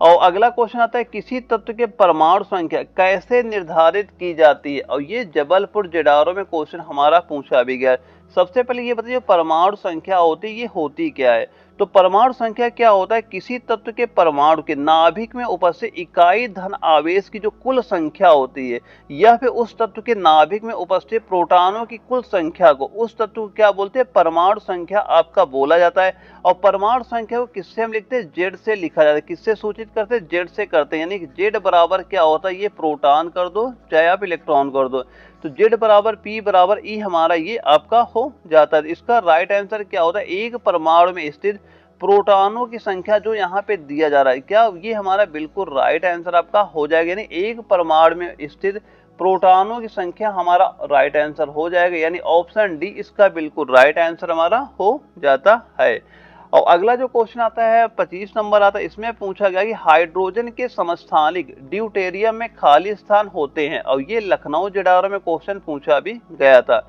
और अगला क्वेश्चन आता है, किसी तत्व के परमाणु संख्या कैसे निर्धारित की जाती है, और ये जबलपुर जेडारो में क्वेश्चन हमारा पूछा भी गया है। सबसे पहले ये बताइए, परमाणु संख्या होती है, ये होती क्या है। तो परमाणु संख्या क्या होता है, किसी तत्व के परमाणु के नाभिक में उपस्थित इकाई धन आवेश की जो कुल संख्या होती है, या फिर उस तत्व के नाभिक में उपस्थित प्रोटॉनों की कुल संख्या को, उस तत्व को क्या बोलते हैं, परमाणु संख्या आपका बोला जाता है। और परमाणु संख्या को किससे हम लिखते हैं, जेड से लिखा जाता है। किससे सूचित करते हैं, जेड से करते हैं, यानी कि जेड बराबर क्या होता है, ये प्रोटॉन कर दो चाहे आप इलेक्ट्रॉन कर दो, तो जेड बराबर पी बराबर ई हमारा ये आपका हो जाता है। इसका राइट आंसर क्या होता है, एक परमाणु में स्थित प्रोटॉनों की संख्या जो यहाँ पे दिया जा रहा है, क्या ये हमारा बिल्कुल राइट आंसर आपका हो जाएगा, यानी एक परमाणु में स्थित प्रोटॉनों की संख्या हमारा राइट आंसर हो जाएगा, यानी ऑप्शन डी इसका बिल्कुल राइट आंसर हमारा हो जाता है। और अगला जो क्वेश्चन आता है 25 नंबर आता है, इसमें पूछा गया कि हाइड्रोजन के समस्थानिक ड्यूटेरियम में खाली स्थान होते हैं, और ये लखनऊ जेडारो में क्वेश्चन पूछा भी गया था।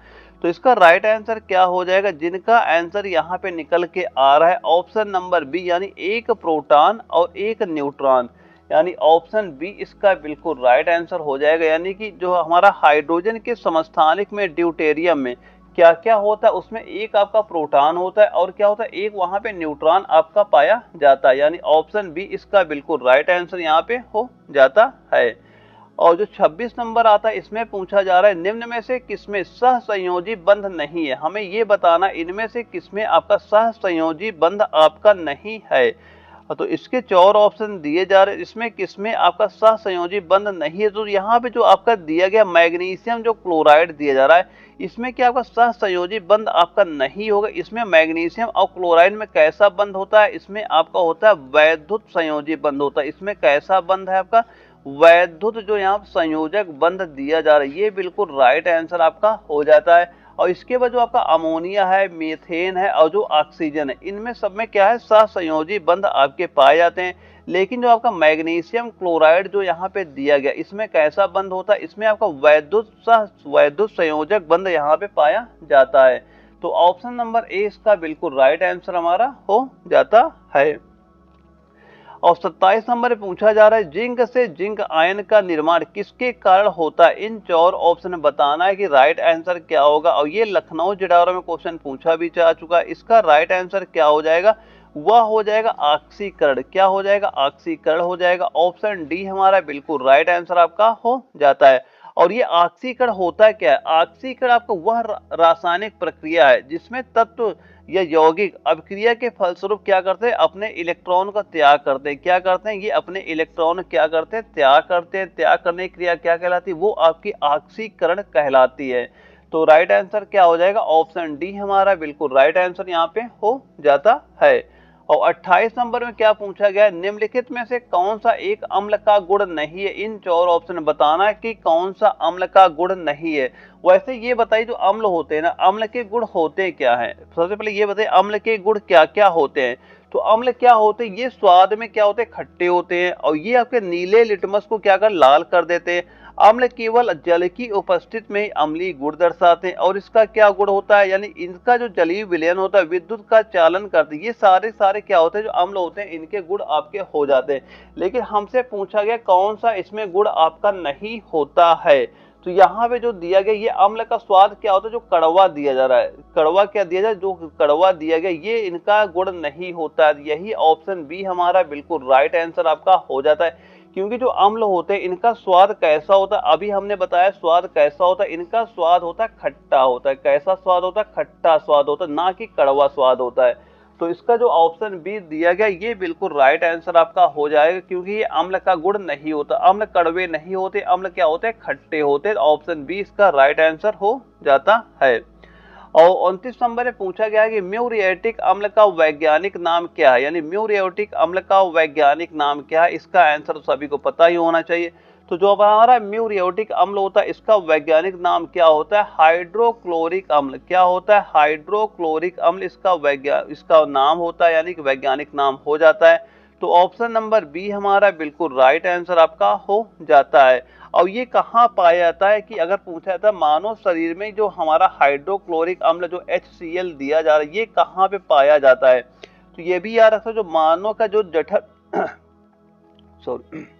तो इसका राइट आंसर क्या हो जाएगा, जिनका आंसर यहाँ पे निकल के आ रहा है ऑप्शन नंबर बी, यानी एक प्रोटॉन और एक न्यूट्रॉन, यानी ऑप्शन बी इसका बिल्कुल राइट आंसर हो जाएगा। यानी कि जो हमारा हाइड्रोजन के समस्थानिक में ड्यूटेरियम में क्या क्या होता है, उसमें एक आपका प्रोटॉन होता है और क्या होता है, एक वहां पे न्यूट्रॉन आपका पाया जाता है, यानी ऑप्शन बी इसका बिल्कुल राइट आंसर यहाँ पे हो जाता है। और जो 26 नंबर आता है, इसमें पूछा जा रहा है, निम्न में से किसमें सहसंयोजी बंध नहीं है, हमें ये बताना इनमें से किसमें आपका सहसंयोजी बंध आपका नहीं है। तो इसके 4 ऑप्शन दिए जा रहे हैं, इसमें किसमें आपका सहसंयोजी बंध नहीं है। तो यहाँ पे जो आपका दिया गया मैग्नीशियम जो क्लोराइड दिया जा रहा है, इसमें क्या आपका सहसंयोजी बंध आपका नहीं होगा। इसमें मैग्नीशियम और क्लोराइड में कैसा बंध होता है, इसमें आपका होता है वैद्युत संयोजी बंध होता है। इसमें कैसा बंध है आपका, वैद्युत जो यहाँ संयोजक बंध दिया जा रहा है, ये बिल्कुल राइट आंसर आपका हो जाता है। और इसके बाद जो आपका अमोनिया है, मीथेन है और जो ऑक्सीजन है, इनमें सब में क्या है, सहसंयोजी बंध आपके पाए जाते हैं। लेकिन जो आपका मैग्नीशियम क्लोराइड जो यहाँ पे दिया गया, इसमें कैसा बंध होता है, इसमें आपका वैद्युत संयोजक बंध यहाँ पे पाया जाता है। तो ऑप्शन नंबर ए इसका बिल्कुल राइट आंसर हमारा हो जाता है। और 27 नंबर में पूछा जा रहा है, जिंक से जिंक आयन का निर्माण किसके कारण होता है। इन 4 ऑप्शन में बताना है कि राइट आंसर क्या होगा। और ये लखनऊ जेडारो में क्वेश्चन पूछा भी जा चुका है। इसका राइट आंसर क्या हो जाएगा, वह हो जाएगा ऑक्सीकरण। क्या हो जाएगा, ऑक्सीकरण हो जाएगा। ऑप्शन डी हमारा बिल्कुल राइट आंसर आपका हो जाता है। और ये ऑक्सीकरण होता क्या है, ऑक्सीकरण आपका वह रासायनिक प्रक्रिया है जिसमें तत्व या यौगिक अभिक्रिया के फलस्वरूप क्या करते हैं, अपने इलेक्ट्रॉन का त्याग करते हैं। क्या करते हैं, ये अपने इलेक्ट्रॉन क्या करते हैं, त्याग करते हैं। त्याग करने की क्रिया क्या कहलाती है, वो आपकी ऑक्सीकरण कहलाती है। तो राइट आंसर क्या हो जाएगा, ऑप्शन डी हमारा बिल्कुल राइट आंसर यहाँ पे हो जाता है। और 28 नंबर में क्या पूछा गया है, निम्नलिखित में से कौन सा एक अम्ल का गुण नहीं है। इन 4 ऑप्शन बताना है कि कौन सा अम्ल का गुण नहीं है। वैसे ये बताइए, जो अम्ल होते हैं ना, अम्ल के गुण होते क्या हैं। सबसे पहले ये बताइए, अम्ल के गुण क्या क्या होते हैं। तो अम्ल क्या होते हैं, ये स्वाद में क्या होते हैं, खट्टे होते हैं, और ये आपके नीले लिटमस को क्या कर लाल कर देते हैं। अम्ल केवल जल की उपस्थिति में अम्लीय गुण दर्शाते हैं, और इसका क्या गुण होता है, यानी इनका जो जलीय विलयन होता है विद्युत का चालन करते हैं। ये सारे क्या होते हैं, जो अम्ल होते हैं इनके गुण आपके हो जाते हैं। लेकिन हमसे पूछा गया कौन सा इसमें गुण आपका नहीं होता है, तो यहाँ पे जो दिया गया ये अम्ल का स्वाद क्या होता है, जो कड़वा दिया जा रहा है, कड़वा क्या दिया जाए, जो कड़वा दिया गया ये इनका गुण नहीं होता है। यही ऑप्शन बी हमारा बिल्कुल राइट आंसर आपका हो जाता है। क्योंकि जो अम्ल होते हैं इनका स्वाद कैसा होता है, अभी हमने बताया स्वाद कैसा होता है, इनका स्वाद होता है खट्टा होता है। कैसा स्वाद होता है, खट्टा स्वाद होता है, ना कि कड़वा स्वाद होता है। तो इसका जो ऑप्शन बी दिया गया ये बिल्कुल राइट आंसर आपका हो जाएगा, क्योंकि ये अम्ल का गुण नहीं होता। अम्ल कड़वे नहीं होते, अम्ल क्या होते हैं, खट्टे होते हैं। ऑप्शन बी इसका राइट आंसर हो जाता है। और 29 नंबर में पूछा गया है कि म्यूरिएटिक अम्ल का वैज्ञानिक नाम क्या है, यानी म्यूरिएटिक अम्ल का वैज्ञानिक नाम क्या है, इसका आंसर तो सभी को पता ही होना चाहिए। तो जो हमारा म्यूरिएटिक अम्ल होता है इसका वैज्ञानिक नाम क्या होता है, हाइड्रोक्लोरिक अम्ल। क्या होता है, हाइड्रोक्लोरिक अम्ल इसका नाम होता है, यानी कि वैज्ञानिक नाम हो जाता है। तो ऑप्शन नंबर बी हमारा बिल्कुल राइट आंसर आपका हो जाता है। और ये कहाँ पाया जाता है, कि अगर पूछा जाता है मानव शरीर में जो हमारा हाइड्रोक्लोरिक अम्ल जो HCl दिया जा रहा है ये कहाँ पे पाया जाता है, तो ये भी याद रखो, जो मानव का जो जठर सॉरी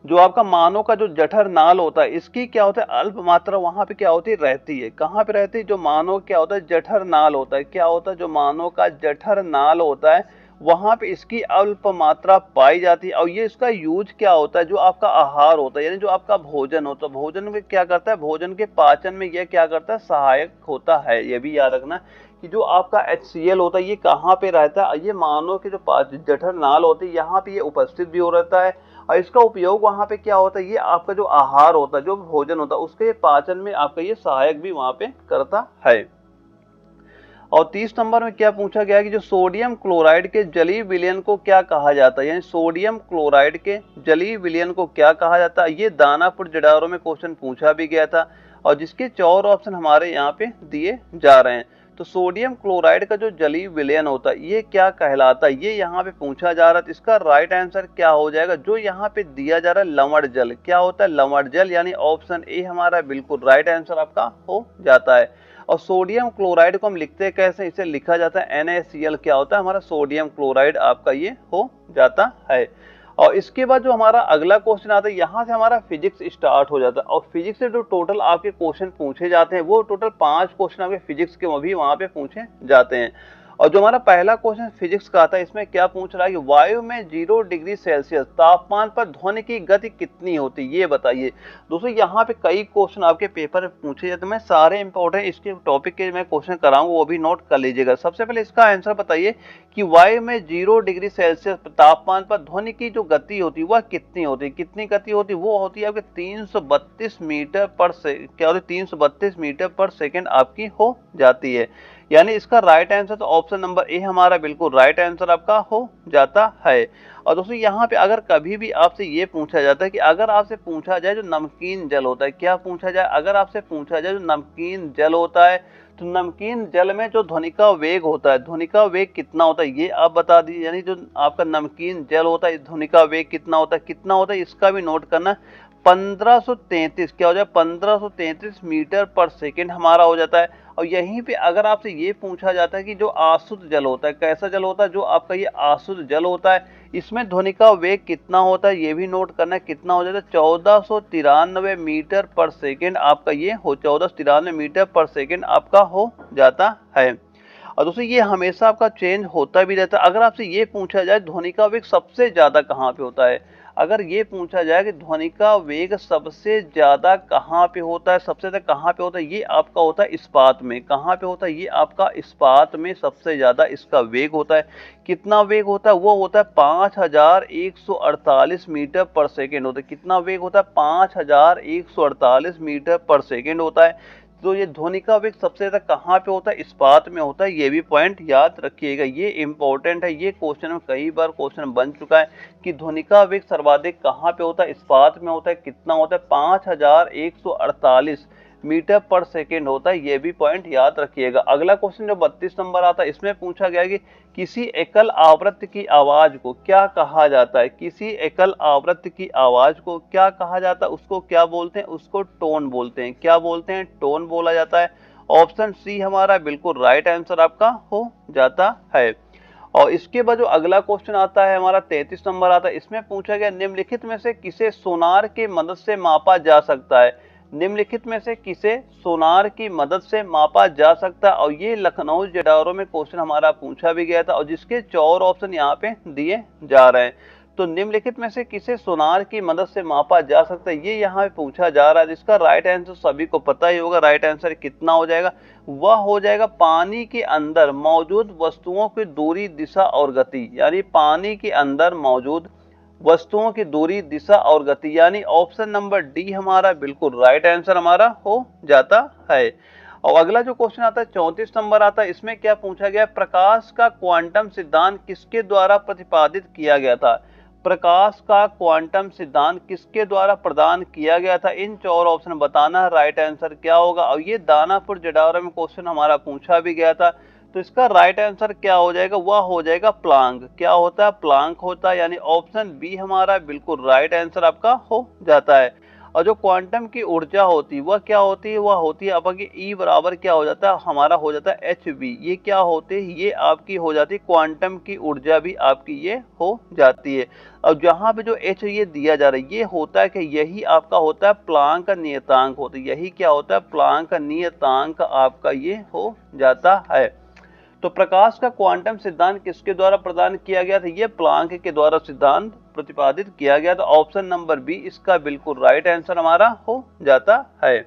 जो आपका मानव का जो जठर नाल होता है इसकी क्या होता है, अल्प मात्रा वहां पे क्या होती है, रहती है। कहाँ पे रहती है, जो मानव क्या होता है, जठर नाल होता है। क्या होता है, जो मानव का जठर नाल होता है वहां पे इसकी अल्प मात्रा पाई जाती है। और ये इसका यूज क्या होता है, जो आपका आहार होता है, यानी जो आपका भोजन होता है, भोजन में क्या करता है, भोजन के पाचन में यह क्या करता है, सहायक होता है। ये भी याद रखना कि जो आपका HCl होता है ये कहाँ पे रहता है, ये मानव के जो जठर नाल होती है यहाँ पे ये उपस्थित भी हो रहता है। और इसका उपयोग वहां पे क्या होता है, ये आपका जो आहार होता है, जो भोजन होता है उसके पाचन में आपका ये सहायक भी वहां पे करता है। और 30 नंबर में क्या पूछा गया कि जो सोडियम क्लोराइड के जलीय विलयन को क्या कहा जाता है, यानी सोडियम क्लोराइड के जलीय विलयन को क्या कहा जाता है। ये दानापुर जडारो में क्वेश्चन पूछा भी गया था, और जिसके 4 ऑप्शन हमारे यहाँ पे दिए जा रहे हैं। तो सोडियम क्लोराइड का जो जलीय विलयन होता है ये क्या कहलाता है, ये यहाँ पे पूछा जा रहा है। तो इसका राइट आंसर क्या हो जाएगा, जो यहाँ पे दिया जा रहा है लवण जल। क्या होता है, लवण जल, यानी ऑप्शन ए हमारा बिल्कुल राइट आंसर आपका हो जाता है। और सोडियम क्लोराइड को हम लिखते हैं कैसे, इसे लिखा जाता है NaCl। क्या होता है हमारा सोडियम क्लोराइड आपका ये हो जाता है। और इसके बाद जो हमारा अगला क्वेश्चन आता है, यहाँ से हमारा फिजिक्स स्टार्ट हो जाता है। और फिजिक्स से जो टोटल आपके क्वेश्चन पूछे जाते हैं वो टोटल 5 क्वेश्चन आपके फिजिक्स के भी वहां पे पूछे जाते हैं। और जो हमारा पहला क्वेश्चन फिजिक्स का आता है इसमें क्या पूछ रहा है कि वायु में 0 डिग्री सेल्सियस तापमान पर ध्वनि की गति कितनी होती है, ये बताइए। दोस्तों यहाँ पे कई क्वेश्चन आपके पेपर में पूछे जाते हैं, मैं सारे इंपॉर्टेंट इसके टॉपिक के मैं क्वेश्चन कराऊंगा, वो भी नोट कर लीजिएगा। सबसे पहले इसका आंसर बताइए कि वायु में 0 डिग्री सेल्सियस तापमान पर ध्वनि की जो गति होती है वह कितनी होती है। कितनी गति होती है, वो होती है आपके 332 मीटर पर क्या होती है, 332 मीटर पर सेकेंड आपकी हो जाती है। यानी इसका राइट आंसर तो ऑप्शन नंबर ए हमारा बिल्कुल राइट आंसर आपका हो जाता है। और दोस्तों यहाँ पे अगर कभी भी आपसे ये पूछा जाता है कि अगर आपसे पूछा जाए जो नमकीन जल होता है, क्या पूछा जाए, अगर आपसे पूछा जाए जो नमकीन जल होता है, तो नमकीन जल में जो ध्वनि का वेग होता है, ध्वनि का वेग कितना होता है ये आप बता दीजिए। यानी जो आपका नमकीन जल होता है ध्वनि का वेग कितना होता है, कितना होता है इसका भी नोट करना। 1533 क्या हो जाए, 1533 मीटर पर सेकेंड हमारा हो जाता है। और यहीं पे अगर आपसे ये पूछा जाता है कि जो आशुद्ध जल होता है, कैसा जल होता है, जो आपका ये आशुद्ध जल होता है इसमें ध्वनि का वेग कितना होता है, ये भी नोट करना है। कितना हो जाता है, 1493 मीटर पर सेकेंड आपका ये हो, 1493 मीटर पर सेकेंड आपका हो जाता है। और दोस्तों ये हमेशा आपका चेंज होता भी रहता है। अगर आपसे ये पूछा जाए ध्वनि का वेग सबसे ज्यादा कहाँ पे होता है, अगर ये पूछा जाए कि ध्वनि का वेग सबसे ज्यादा कहाँ पे होता है, सबसे ज्यादा कहाँ पे होता है, ये आपका होता है इस्पात में। कहाँ पे होता है, ये आपका इस्पात में सबसे ज्यादा इसका वेग होता है। कितना वेग होता है, वो होता है 5148 मीटर पर सेकेंड होता है। कितना वेग होता है, 5148 मीटर पर सेकेंड होता है। तो ये ध्वनि का वेग सबसे ज्यादा कहाँ पे होता है, इस्पात में होता है। ये भी पॉइंट याद रखिएगा, ये इंपॉर्टेंट है। ये क्वेश्चन में कई बार क्वेश्चन बन चुका है कि ध्वनि का वेग सर्वाधिक कहाँ पे होता है, इस्पात में होता है। कितना होता है, 5148 मीटर पर सेकेंड होता है, ये भी पॉइंट याद रखिएगा। अगला क्वेश्चन जो 32 नंबर आता है, इसमें पूछा गया कि किसी एकल आवृत्ति की आवाज को क्या कहा जाता है। किसी एकल आवृत्ति की आवाज को क्या कहा जाता है, उसको क्या बोलते हैं, उसको टोन बोलते हैं। क्या बोलते हैं, टोन बोला जाता है। ऑप्शन सी हमारा बिल्कुल राइट आंसर आपका हो जाता है। और इसके बाद जो अगला क्वेश्चन आता है हमारा 33 नंबर आता है, इसमें पूछा गया निम्नलिखित में से किसे सोनार की मदद से मापा जा सकता है। निम्नलिखित में से किसे सोनार की मदद से मापा जा सकता है। और ये लखनऊ जडारो में क्वेश्चन हमारा पूछा भी गया था और जिसके 4 ऑप्शन यहाँ पे दिए जा रहे हैं। तो निम्नलिखित में से किसे सोनार की मदद से मापा जा सकता है, ये यहाँ पे पूछा जा रहा है। जिसका राइट आंसर सभी को पता ही होगा। राइट आंसर कितना हो जाएगा, वह हो जाएगा पानी के अंदर मौजूद वस्तुओं की दूरी, दिशा और गति। यानी पानी के अंदर मौजूद वस्तुओं की दूरी, दिशा और गति, यानी ऑप्शन नंबर डी हमारा बिल्कुल राइट आंसर हमारा हो जाता है। और अगला जो क्वेश्चन आता है 34 नंबर आता है, इसमें क्या पूछा गया, प्रकाश का क्वांटम सिद्धांत किसके द्वारा प्रतिपादित किया गया था। प्रकाश का क्वांटम सिद्धांत किसके द्वारा प्रदान किया गया था। इन 4 ऑप्शन बताना है राइट आंसर क्या होगा। और ये दानापुर जडावरा में क्वेश्चन हमारा पूछा भी गया था। तो इसका राइट आंसर क्या हो जाएगा, वह हो जाएगा प्लांक। क्या होता है, प्लांक होता है। यानी ऑप्शन बी हमारा बिल्कुल राइट आंसर आपका हो जाता है। और जो क्वांटम की ऊर्जा होती है वह क्या होती है, वह होती है आपकी ई बराबर क्या हो जाता है, हमारा हो जाता है एच बी। ये क्या होते हैं, ये आपकी हो जाती है क्वांटम की ऊर्जा भी आपकी ये हो जाती है। और जहां पे जो एच ये दिया जा रहा है, ये होता है कि यही आपका होता है प्लांक का नियतांक होता है। यही क्या होता है, प्लांक का नियतांक आपका ये हो जाता है। तो प्रकाश का क्वांटम सिद्धांत किसके द्वारा प्रदान किया गया था, ये प्लांक के द्वारा सिद्धांत प्रतिपादित किया गया था। ऑप्शन नंबर बी इसका बिल्कुल राइट आंसर हमारा हो जाता है।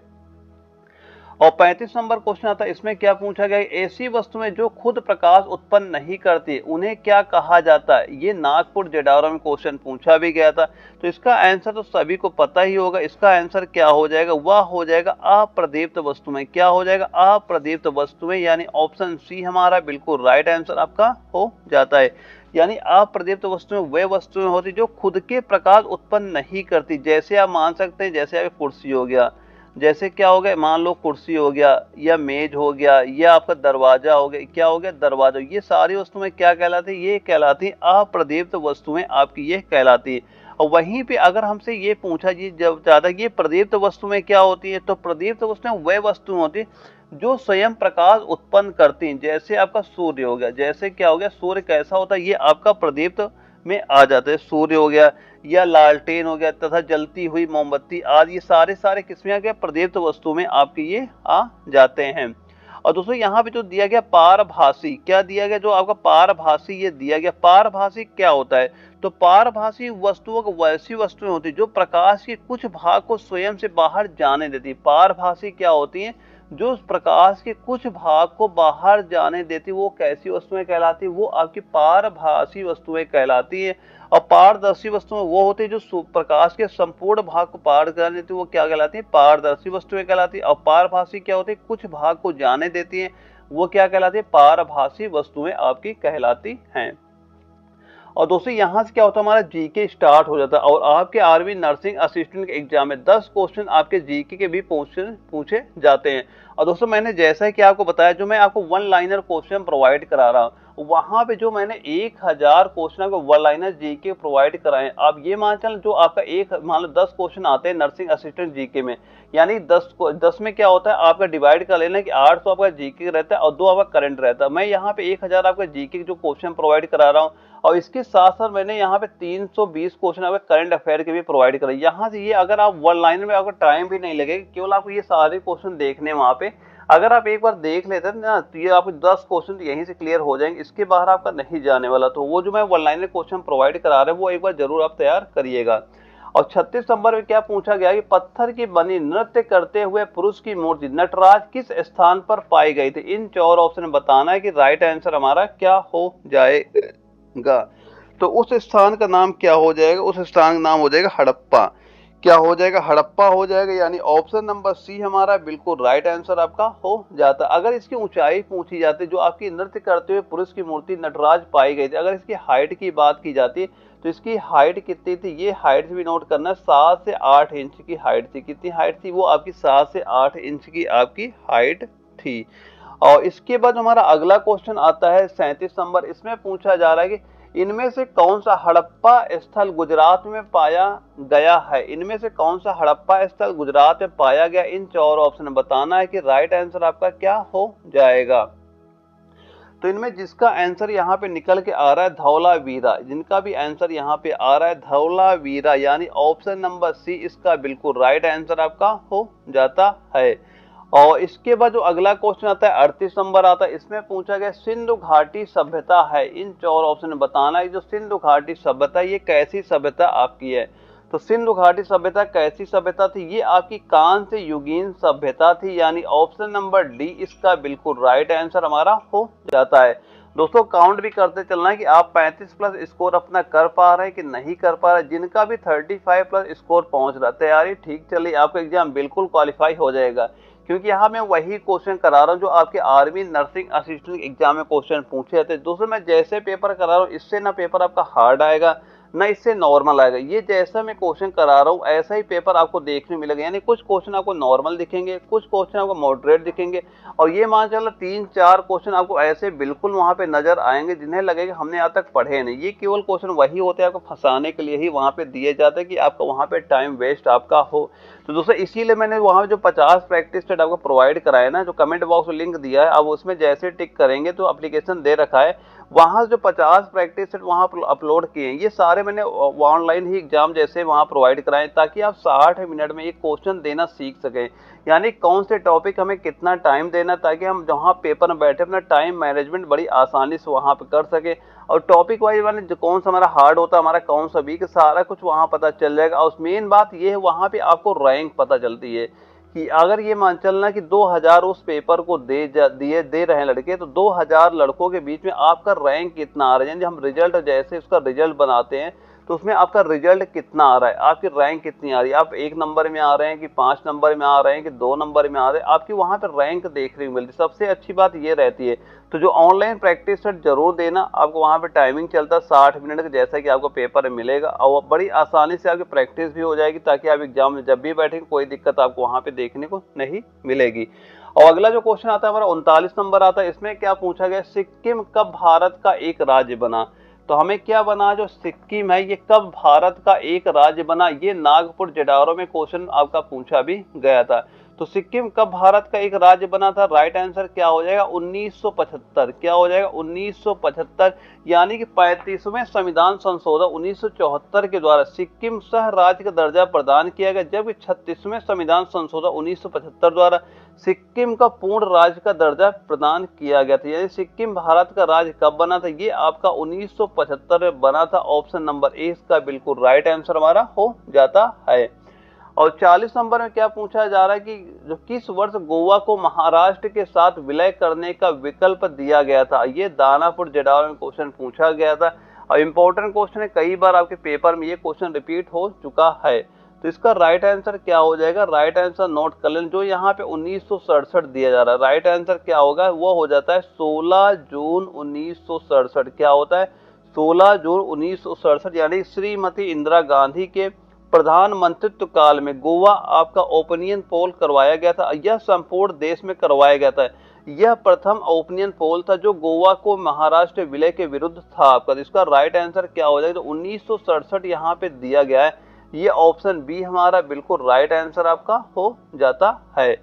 और 35 नंबर क्वेश्चन आता है, इसमें क्या पूछा गया, ऐसी वस्तुएं जो खुद प्रकाश उत्पन्न नहीं करती उन्हें क्या कहा जाता है। ये नागपुर जडावरा में क्वेश्चन पूछा भी गया था। तो इसका आंसर तो सभी को पता ही होगा। इसका आंसर क्या हो जाएगा, वह हो जाएगा अप्रदीप्त वस्तुएं। क्या हो जाएगा, अप्रदीप्त वस्तुएं। यानी ऑप्शन सी हमारा बिल्कुल राइट आंसर आपका हो जाता है। यानी अप्रदीप्त वस्तुएं वे वस्तुएं होती जो खुद के प्रकाश उत्पन्न नहीं करती। जैसे आप मान सकते हैं, जैसे आपकी कुर्सी हो गया, जैसे क्या हो गया, मान लो कुर्सी हो गया या मेज हो गया या आपका दरवाजा हो गया। क्या हो गया, दरवाजा। ये सारी वस्तुएं क्या कहलाती है, ये कहलाती अप्रदीप्त वस्तुएं आपकी ये कहलाती है। और वहीं पे अगर हमसे ये पूछा जी जब ज्यादा ये प्रदीप्त वस्तुएं क्या होती है, तो प्रदीप्त वस्तुएं वह वस्तुएं होती जो स्वयं प्रकाश उत्पन्न करती हैं। जैसे आपका सूर्य हो गया, जैसे क्या हो गया, सूर्य कैसा होता है, ये आपका प्रदीप्त में आ जाते हैं। सूर्य हो गया या लालटेन हो गया तथा जलती हुई मोमबत्ती आदि, ये सारे किस्में आ गया प्रदीप्त वस्तु में आपके ये आ जाते हैं। और दोस्तों यहाँ पे जो दिया गया पारभासी, क्या दिया गया, जो आपका पारभासी ये दिया गया। पारभासी क्या होता है, तो पारभासी वस्तुओं को वैसी वस्तुएं होती जो प्रकाश के कुछ भाग को स्वयं से बाहर जाने देती। पारभासी क्या होती है, जो प्रकाश के कुछ भाग को बाहर जाने देती, वो कैसी वस्तुएं कहलाती, वो आपकी पारभासी वस्तुएं कहलाती है। और पारदर्शी वस्तुएं वो होती है जो प्रकाश के संपूर्ण भाग को पार कर देती है, वो क्या कहलाती है, पारदर्शी वस्तुएं कहलाती है। और पारभासी क्या होती है, कुछ भाग को जाने देती है, वो क्या कहलाती है, पारभासी वस्तुएं आपकी कहलाती हैं। और दोस्तों यहाँ से क्या होता है, हमारा जीके स्टार्ट हो जाता है। और आपके आर्मी नर्सिंग असिस्टेंट के एग्जाम में 10 क्वेश्चन आपके जीके के भी पूछे जाते हैं। और दोस्तों मैंने जैसा कि आपको बताया, जो मैं आपको वन लाइनर क्वेश्चन प्रोवाइड करा रहा हूँ, वहां पे जो मैंने 1000 क्वेश्चन को वन लाइनर जीके प्रोवाइड कराए। आप ये मान चल, जो आपका मान लो 10 क्वेश्चन आते हैं नर्सिंग असिस्टेंट जीके में, यानी 10 में क्या होता है, आपका डिवाइड कर लेना कि 800 आपका जीके रहता है और 2 आपका करंट रहता है। मैं यहाँ पे 1000 आपका जीके जो क्वेश्चन प्रोवाइड करा रहा हूँ, और इसके साथ साथ मैंने यहाँ पे 320 क्वेश्चन आपके करंट अफेयर के भी प्रोवाइड कराए। यहाँ से ये अगर आप वन लाइनर में आपका टाइम भी नहीं लगेगा, केवल आपको ये सारे क्वेश्चन देखने वहां पे, अगर आप एक बार देख लेते हैं ना, तो ये आपके 10 क्वेश्चन यहीं से क्लियर हो जाएंगे। इसके बाहर आपका नहीं जाने वाला। तो वो जो मैं वन लाइनर क्वेश्चन प्रोवाइड करा रहा हूँ, वो एक बार जरूर आप तैयार करिएगा। और 36 नंबर में क्या पूछा गया कि पत्थर की बनी नृत्य करते हुए पुरुष की मूर्ति नटराज किस स्थान पर पाई गई थी। इन 4 ऑप्शन बताना है कि राइट आंसर हमारा क्या हो जाएगा। तो उस स्थान का नाम क्या हो जाएगा, उस स्थान का नाम हो जाएगा हड़प्पा। क्या हो जाएगा, हड़प्पा हो जाएगा। यानी ऑप्शन नंबर सी हमारा बिल्कुल राइट आंसर आपका हो जाता। अगर इसकी ऊंचाई पूछी जाती, जो आपकी नृत्य करते हुए पुरुष की मूर्ति नटराज पाई गई थी, अगर इसकी हाइट की बात की जाती तो इसकी हाइट कितनी थी, ये हाइट भी नोट करना है, 7 से 8 इंच की हाइट थी। कितनी हाइट थी, वो आपकी 7 से 8 इंच की आपकी हाइट थी। और इसके बाद हमारा अगला क्वेश्चन आता है 37 नंबर। इसमें पूछा जा रहा है कि इनमें से कौन सा हड़प्पा स्थल गुजरात में पाया गया है। इनमें से कौन सा हड़प्पा स्थल गुजरात में पाया गया, इन 4 ऑप्शन में बताना है कि राइट आंसर आपका क्या हो जाएगा। तो इनमें जिसका आंसर यहाँ पे निकल के आ रहा है धौलावीरा, जिनका भी आंसर यहाँ पे आ रहा है धौलावीरा, यानी ऑप्शन नंबर सी इसका बिल्कुल राइट आंसर आपका हो जाता है। और इसके बाद जो अगला क्वेश्चन आता है 38 नंबर आता है। इसमें पूछा गया सिंधु घाटी सभ्यता है, इन 4 ऑप्शन में बताना है जो सिंधु घाटी सभ्यता ये कैसी सभ्यता आपकी है। तो सिंधु घाटी सभ्यता कैसी सभ्यता थी, ये आपकी कांस्य युगीन सभ्यता थी, यानी ऑप्शन नंबर डी इसका बिल्कुल राइट आंसर हमारा हो जाता है। दोस्तों काउंट भी करते चलना है कि आप 35 प्लस स्कोर अपना कर पा रहे हैं कि नहीं कर पा रहे। जिनका भी 35 प्लस स्कोर पहुंच रहा है, तैयारी ठीक चली, आपका एग्जाम बिल्कुल क्वालिफाई हो जाएगा। क्योंकि यहाँ मैं वही क्वेश्चन करा रहा हूँ जो आपके आर्मी नर्सिंग असिस्टेंट एग्जाम में क्वेश्चन पूछे जाते हैं। दोस्तों मैं जैसे पेपर करा रहा हूँ, इससे ना पेपर आपका हार्ड आएगा ना इससे नॉर्मल आएगा। ये जैसा मैं क्वेश्चन करा रहा हूँ ऐसा ही पेपर आपको देखने मिलेगा, यानी कुछ क्वेश्चन आपको नॉर्मल दिखेंगे, कुछ क्वेश्चन आपको मॉडरेट दिखेंगे, और ये मान चलो 3-4 क्वेश्चन आपको ऐसे बिल्कुल वहां पे नजर आएंगे जिन्हें लगेगा हमने आज तक पढ़े नहीं। ये केवल क्वेश्चन वही होते हैं आपको फंसाने के लिए ही वहां पे दिए जाते हैं कि आपका वहां पे टाइम वेस्ट आपका हो। तो दोस्तों इसीलिए मैंने वहां जो 50 प्रैक्टिस सेट आपको प्रोवाइड कराया ना, जो कमेंट बॉक्स में लिंक दिया है, अब उसमें जैसे टिक करेंगे तो एप्लीकेशन दे रखा है, वहां जो 50 प्रैक्टिस सेट वहां अपलोड किए हैं, ये सारे मैंने ऑनलाइन ही एग्जाम जैसे वहां प्रोवाइड कराए, ताकि आप 60 मिनट में एक क्वेश्चन देना सीख सकें, यानी कौन से टॉपिक हमें कितना टाइम देना, ताकि हम जहां पेपर में बैठे अपना टाइम मैनेजमेंट बड़ी आसानी से वहां पे कर सके। और टॉपिक वाइज वाले जो कौन सा हमारा हार्ड होता है, हमारा कौन सा वीक, सारा कुछ वहां पता चल जाएगा। और मेन बात ये है वहां पे आपको रैंक पता चलती है कि अगर ये मान चलना कि 2000 उस पेपर को दे रहे हैं लड़के, तो 2000 लड़कों के बीच में आपका रैंक कितना आ रहा है, यानी हम रिजल्ट जैसे उसका रिजल्ट बनाते हैं तो उसमें आपका रिजल्ट कितना आ रहा है, आपकी रैंक कितनी आ रही है, आप 1 नंबर में आ रहे हैं कि 5 नंबर में आ रहे हैं कि 2 नंबर में आ रहे हैं, आपकी वहां पर रैंक देखने को मिलती है। सबसे अच्छी बात ये रहती है। तो जो ऑनलाइन प्रैक्टिस सेट जरूर देना, आपको वहां पे टाइमिंग चलता है 60 मिनट का, जैसा कि आपको पेपर में मिलेगा, और बड़ी आसानी से आपकी प्रैक्टिस भी हो जाएगी, ताकि आप एग्जाम में जब भी बैठेंगे कोई दिक्कत आपको वहां पे देखने को नहीं मिलेगी। और अगला जो क्वेश्चन आता है हमारा 39 नंबर आता है। इसमें क्या पूछा गया, सिक्किम कब भारत का एक राज्य बना। तो हमें क्या बना, जो सिक्किम है ये कब भारत का एक राज्य बना, ये नागपुर जेडारो में क्वेश्चन आपका पूछा भी गया था। तो सिक्किम कब भारत का एक राज्य बना था, राइट आंसर क्या हो जाएगा 1975। क्या हो जाएगा 1975, यानी कि 35वें संविधान संशोधन 1974 के द्वारा सिक्किम सह राज्य का दर्जा प्रदान किया गया, जबकि 36वें संविधान संशोधन 1975 द्वारा सिक्किम का पूर्ण राज्य का दर्जा प्रदान किया गया था। यानी सिक्किम भारत का राज्य कब बना था, ये आपका 1975 में बना था। ऑप्शन नंबर ए इसका बिल्कुल राइट आंसर हमारा हो जाता है। और 40 नंबर में क्या पूछा जा रहा है कि जो किस वर्ष गोवा को महाराष्ट्र के साथ विलय करने का विकल्प दिया गया था, ये दानापुर जेडारो में क्वेश्चन पूछा गया था। और इंपॉर्टेंट क्वेश्चन है, कई बार आपके पेपर में ये क्वेश्चन रिपीट हो चुका है। तो इसका राइट आंसर क्या हो जाएगा, राइट आंसर नोट कर लें, जो यहाँ पे 1967 दिया जा रहा है, राइट आंसर क्या होगा, वो हो जाता है 16 जून 1967। क्या होता है 16 जून 1967, यानी श्रीमती इंदिरा गांधी के प्रधानमंत्रित्व काल में गोवा आपका ओपिनियन पोल करवाया गया था। यह संपूर्ण देश में करवाया गया था। यह प्रथम ओपिनियन पोल था जो गोवा को महाराष्ट्र विलय के विरुद्ध था आपका। तो इसका राइट आंसर क्या हो जाएगा, तो 1967 यहाँ पे दिया गया है, ये ऑप्शन बी हमारा बिल्कुल राइट आंसर आपका हो जाता है।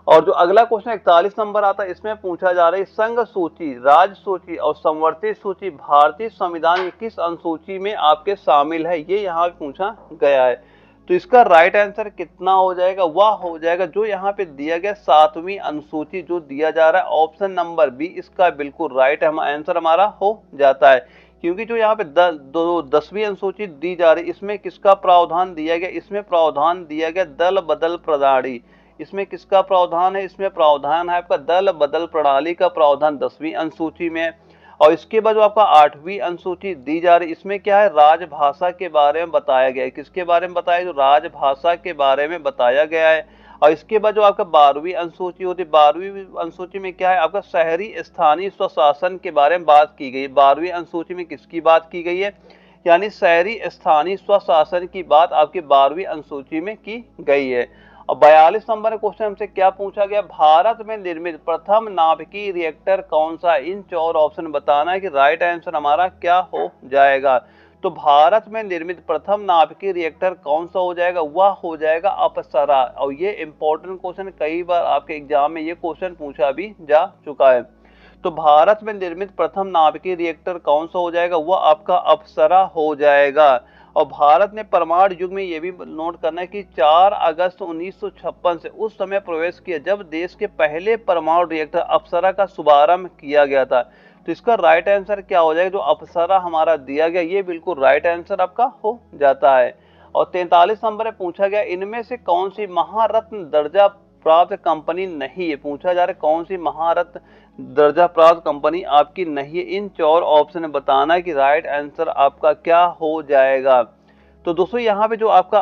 और जो अगला क्वेश्चन 41 नंबर आता है, इसमें पूछा जा रहा है संघ सूची, राज्य सूची और संवर्ती सूची भारतीय संविधान की किस अनुसूची में आपके शामिल है, ये यहाँ पे पूछा गया है। तो इसका राइट आंसर कितना हो जाएगा, वह हो जाएगा जो यहाँ पे दिया गया 7वीं अनुसूची जो दिया जा रहा है, ऑप्शन नंबर बी इसका बिल्कुल राइट आंसर हमारा हो जाता है। क्योंकि जो यहाँ पे 10वीं अनुसूची दी जा रही, इसमें किसका प्रावधान दिया गया, इसमें प्रावधान दिया गया दल बदल प्रणाली। इसमें किसका प्रावधान है, इसमें प्रावधान है आपका दल बदल प्रणाली का प्रावधान 10वीं अनुसूची में। और इसके बाद जो आपका 8वीं अनुसूची दी जा रही, इसमें क्या है, राजभाषा के बारे में बताया गया है। किसके बारे में बताया, जो राजभाषा के बारे में बताया गया है। और इसके बाद जो आपका 12वीं अनुसूची होती है, 12वीं अनुसूची में क्या है, आपका शहरी स्थानीय स्वशासन के बारे में बात की गई है। 12वीं अनुसूची में किसकी बात की गई है, यानी शहरी स्थानीय स्वशासन की बात आपकी 12वीं अनुसूची में की गई है। और 42 नंबर क्वेश्चन हमसे क्या पूछा गया, भारत में निर्मित प्रथम नाभिकीय रिएक्टर कौन सा है? इन 4 ऑप्शन बताना है कि राइट आंसर हमारा क्या हो जाएगा। तो भारत में निर्मित प्रथम नाभिकीय रिएक्टर कौन सा हो जाएगा, वह हो जाएगा अप्सरा। और ये इंपॉर्टेंट क्वेश्चन, कई बार आपके एग्जाम में ये क्वेश्चन पूछा भी जा चुका है। तो भारत में निर्मित प्रथम नाभिकीय रिएक्टर कौन सा हो जाएगा, वह आपका अप्सरा हो जाएगा। और भारत ने परमाणु युग में ये भी नोट करना है कि 4 अगस्त 1956 से उस समय प्रवेश किया जब देश के पहले परमाणु रिएक्टर अप्सरा का शुभारंभ किया गया था। तो इसका राइट आंसर क्या हो जाएगा, जो अप्सरा हमारा दिया गया ये बिल्कुल राइट आंसर आपका हो जाता है। और 43 नंबर में पूछा गया, इनमें से कौन सी महारत्न दर्जा प्राप्त कंपनी नहीं है? पूछा जा रहा है कौन सी महारत्न दर्जा प्राप्त कंपनी आपकी नहीं है। इन 4 ऑप्शन में बताना है कि राइट आंसर आपका क्या हो जाएगा। तो दोस्तों यहाँ पे जो आपका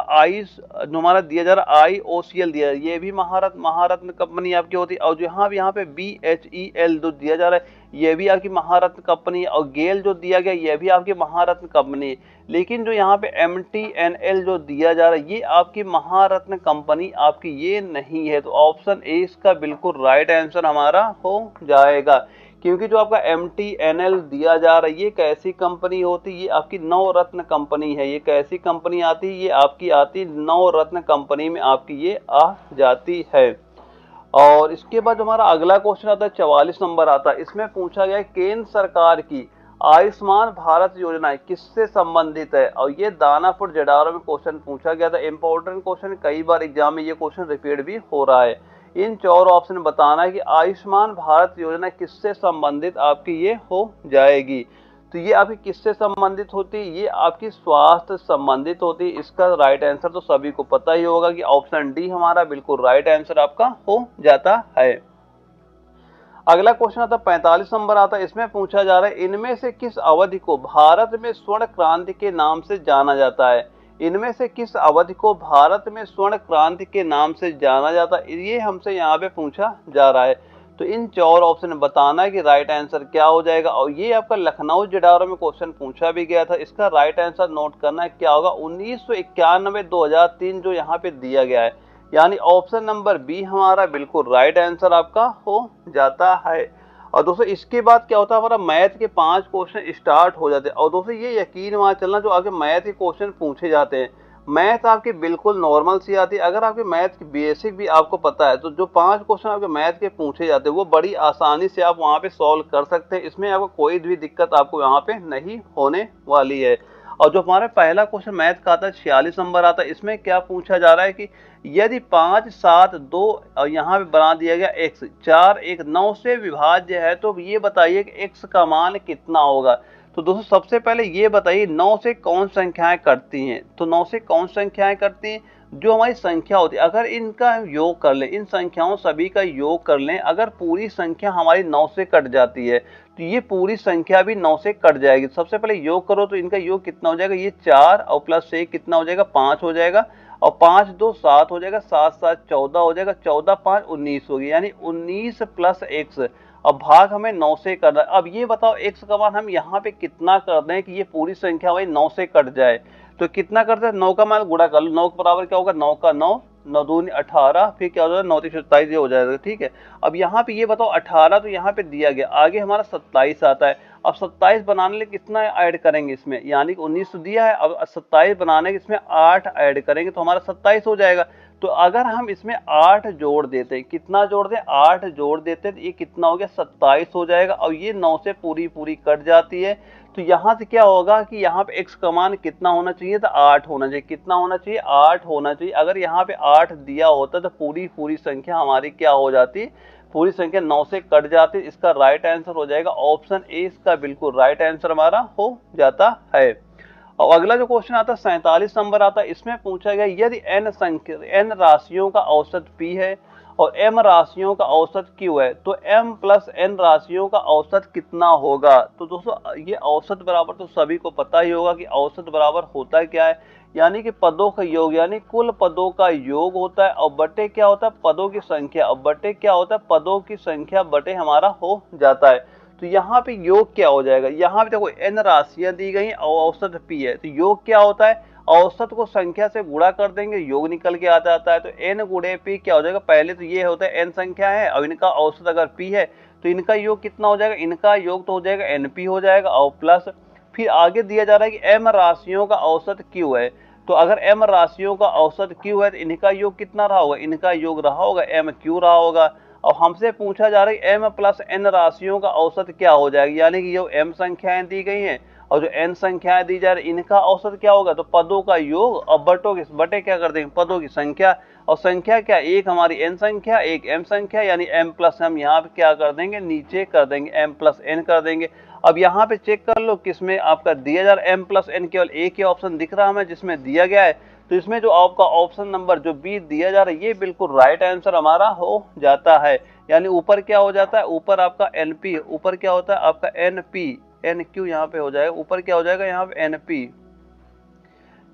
हमारा दिया जा रहा है IOCL दिया है, ये भी महारत्न कंपनी आपकी होती है। और यहाँ पे BHEL जो दिया जा रहा है ये भी आपकी महारत्न कंपनी है। और गेल जो दिया गया ये भी आपकी महारत्न कंपनी है। लेकिन जो यहाँ पे MTNL जो दिया जा रहा है ये आपकी महारत्न कंपनी आपकी ये नहीं है। तो ऑप्शन ए इसका बिल्कुल राइट आंसर हमारा हो जाएगा। क्योंकि जो आपका MTNL दिया जा रहा है ये कैसी कंपनी होती है, ये आपकी नवरत्न कंपनी है। ये कैसी कंपनी आती है, ये आपकी आती नवरत्न कंपनी में आपकी ये आ जाती है। और इसके बाद हमारा अगला क्वेश्चन आता है 44 नंबर आता है। इसमें पूछा गया केंद्र सरकार की आयुष्मान भारत योजना किससे संबंधित है? और ये दानापुर जडारो में क्वेश्चन पूछा गया था। इंपॉर्टेंट क्वेश्चन, कई बार एग्जाम में ये क्वेश्चन रिपीट भी हो रहा है। इन 4 ऑप्शन बताना है कि आयुष्मान भारत योजना किससे संबंधित आपकी ये हो जाएगी। तो ये आपकी किससे संबंधित होती है, ये आपकी स्वास्थ्य संबंधित होती है। इसका राइट आंसर तो सभी को पता ही होगा कि ऑप्शन डी हमारा बिल्कुल राइट आंसर आपका हो जाता है। अगला क्वेश्चन आता है 45 नंबर आता है। इसमें पूछा जा रहा है इनमें से किस अवधि को भारत में स्वर्ण क्रांति के नाम से जाना जाता है? इनमें से किस अवधि को भारत में स्वर्ण क्रांति के नाम से जाना जाता है, ये हमसे यहाँ पे पूछा जा रहा है। तो इन 4 ऑप्शन बताना है कि राइट आंसर क्या हो जाएगा। और ये आपका लखनऊ जडारो में क्वेश्चन पूछा भी गया था। इसका राइट आंसर नोट करना है क्या होगा, 1991-2003 जो यहाँ पे दिया गया है। यानी ऑप्शन नंबर बी हमारा बिल्कुल राइट आंसर आपका हो जाता है। और दोस्तों इसके बाद क्या होता है, हमारा मैथ के 5 क्वेश्चन स्टार्ट हो जाते हैं। और दोस्तों ये यकीन मान चलना जो आगे मैथ के क्वेश्चन पूछे जाते हैं, मैथ आपकी बिल्कुल नॉर्मल सी आती है। अगर आपके मैथ की बेसिक भी आपको पता है तो जो 5 क्वेश्चन आपके मैथ के पूछे जाते हैं वो बड़ी आसानी से आप वहाँ पे सॉल्व कर सकते हैं। इसमें आपको कोई भी दिक्कत आपको यहाँ पे नहीं होने वाली है। और जो हमारा पहला क्वेश्चन मैथ का आता है 46 नंबर आता है। इसमें क्या पूछा जा रहा है कि यदि 5, 7, 2 और यहाँ पे बना दिया गया x, 4, 1, 9 से विभाज्य है तो ये बताइए कि x का मान कितना होगा। तो दोस्तों सबसे पहले ये बताइए 9 से कौन संख्याएं कटती हैं। तो 9 से कौन संख्याएं कटती हैं, जो हमारी संख्या होती है अगर इनका योग कर लें, इन संख्याओं सभी का योग कर लें, अगर पूरी संख्या हमारी 9 से कट जाती है तो ये पूरी संख्या भी 9 से कट जाएगी। सबसे पहले योग करो तो इनका योग कितना हो जाएगा, ये 4 और प्लस 1 कितना हो जाएगा, 5 हो जाएगा। और 5, 2, 7 हो जाएगा, 7, 7, 14 हो जाएगा, 14, 5, 19 होगी। यानी 19 प्लस x। अब भाग हमें 9 से करना है। अब ये बताओ x का मान हम यहाँ पे कितना कर दें कि ये पूरी संख्या हमारी 9 से कट जाए। तो कितना करते हैं, 9 का मान गुणा कर लो। 9 के बराबर क्या होगा, 9 का 9, 9 दूनी 18, फिर क्या हो जाएगा 9 3 27 ये हो जाएगा। ठीक है, अब यहाँ पे ये बताओ 18 तो यहाँ पे दिया गया, आगे हमारा 27 आता है। अब 27 बनाने के लिए कितना ऐड करेंगे इसमें, यानी कि 19 तो दिया है, अब 27 बनाने के इसमें 8 ऐड करेंगे तो हमारा 27 हो जाएगा। तो अगर हम इसमें 8 जोड़ देते, कितना जोड़ दें, 8 जोड़ देते तो ये कितना हो गया, 27 हो जाएगा। और ये 9 से पूरी कट जाती है। तो यहाँ से क्या होगा कि यहाँ पे x का मान कितना होना चाहिए, तो 8 होना चाहिए। कितना होना चाहिए, 8 होना चाहिए। अगर यहाँ पे 8 दिया होता तो पूरी संख्या हमारी क्या हो जाती, पूरी संख्या 9 से कट जाती। इसका राइट आंसर हो जाएगा ऑप्शन ए, इसका बिल्कुल राइट आंसर हमारा हो जाता है। और अगला जो क्वेश्चन आता है 47 नंबर आता है। इसमें पूछा गया यदि n राशियों का औसत p है और m राशियों का औसत q है तो m प्लस n राशियों का औसत कितना होगा। तो दोस्तों ये औसत बराबर तो सभी को पता ही होगा कि औसत बराबर होता है क्या है, यानी कि पदों का योग, यानी कुल पदों का योग होता है। और बटे क्या होता है, पदों की संख्या। और बटे क्या होता है, पदों की संख्या बटे हमारा हो जाता है। तो यहाँ पे योग क्या हो जाएगा, यहाँ पे देखो n राशियां दी गई और औसत p है, तो योग क्या होता है, औसत को संख्या से गुणा कर देंगे, योग निकल के आ जाता है। तो n गुणे p क्या हो जाएगा, पहले तो ये होता है n संख्या है और इनका औसत अगर p है तो इनका योग कितना हो जाएगा, इनका योग तो हो जाएगा np हो जाएगा और प्लस फिर आगे दिया जा रहा है कि m राशियों का औसत q है। तो अगर m राशियों का औसत q है तो इनका योग कितना रहा होगा, इनका योग रहा होगा m q रहा होगा। और हमसे पूछा जा रहा है m प्लस n राशियों का औसत क्या हो जाएगा, यानी कि जो m संख्याएं दी गई हैं और जो n संख्याएं दी जा रही इनका औसत क्या होगा, तो पदों का योग और बटे क्या कर देंगे, पदों की संख्या। और संख्या क्या, एक हमारी n संख्या एक m संख्या, यानी m प्लस m यहाँ पे क्या कर देंगे, नीचे कर देंगे m प्लस n कर देंगे। अब यहाँ पे चेक कर लो किसमें आपका दिया जा रहा है m प्लस n, केवल एक ही ऑप्शन दिख रहा है हमें जिसमें दिया गया है। तो इसमें जो आपका ऑप्शन नंबर जो बी दिया जा रहा है ये बिल्कुल राइट आंसर हमारा हो जाता है। यानी ऊपर क्या हो जाता है, ऊपर आपका NP, ऊपर क्या होता है आपका NP, NQ यहाँ पे हो जाएगा, ऊपर क्या हो जाएगा यहाँ पे NP,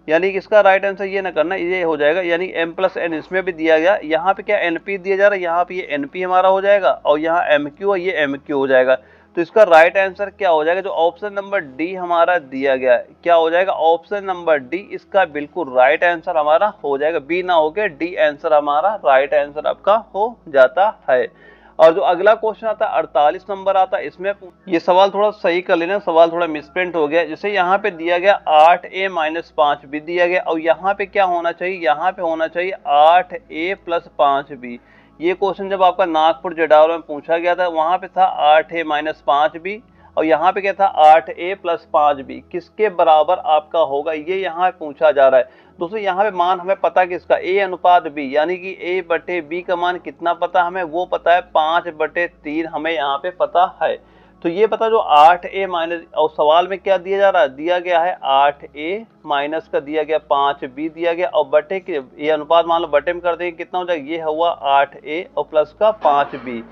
यानी कि इसका राइट आंसर ये ना करना, ये हो जाएगा, यानी m प्लस n इसमें भी दिया गया, यहाँ पे क्या NP दिया जा रहा है, यहाँ पे ये NP हमारा हो जाएगा और यहाँ MQ है ये MQ हो जाएगा। तो इसका राइट आंसर क्या हो जाएगा, जो ऑप्शन नंबर डी हमारा दिया गया है क्या हो जाएगा, ऑप्शन नंबर डी इसका बिल्कुल राइट आंसर हमारा हो जाएगा, बी ना होके डी आंसर हमारा राइट आंसर आपका हो जाता है। और जो अगला क्वेश्चन आता है 48 नंबर आता है, इसमें ये सवाल थोड़ा सही कर लेना, सवाल थोड़ा मिसप्रिंट हो गया। जैसे यहाँ पे दिया गया 8a माइनस 5b दिया गया और यहाँ पे क्या होना चाहिए, यहाँ पे होना चाहिए 8a प्लस 5b। ये क्वेश्चन जब आपका नागपुर जेडावल में पूछा गया था वहां पे था 8a माइनस 5b और यहाँ पे क्या था 8a प्लस 5b, किसके बराबर आपका होगा ये यहाँ पूछा जा रहा है। दोस्तों यहाँ पे मान हमें पता किसका, a अनुपात b, यानी कि a बटे b का मान कितना पता हमें, वो पता है 5/3 हमें यहाँ पे पता है। तो ये पता जो 8a माइनस, और सवाल में क्या दिया जा रहा है, दिया गया है 8a माइनस का दिया गया 5b दिया गया और बटे के ये अनुपात मान लो बटे में कर देंगे कितना हो जाएगा, ये हुआ 8a और प्लस का 5b।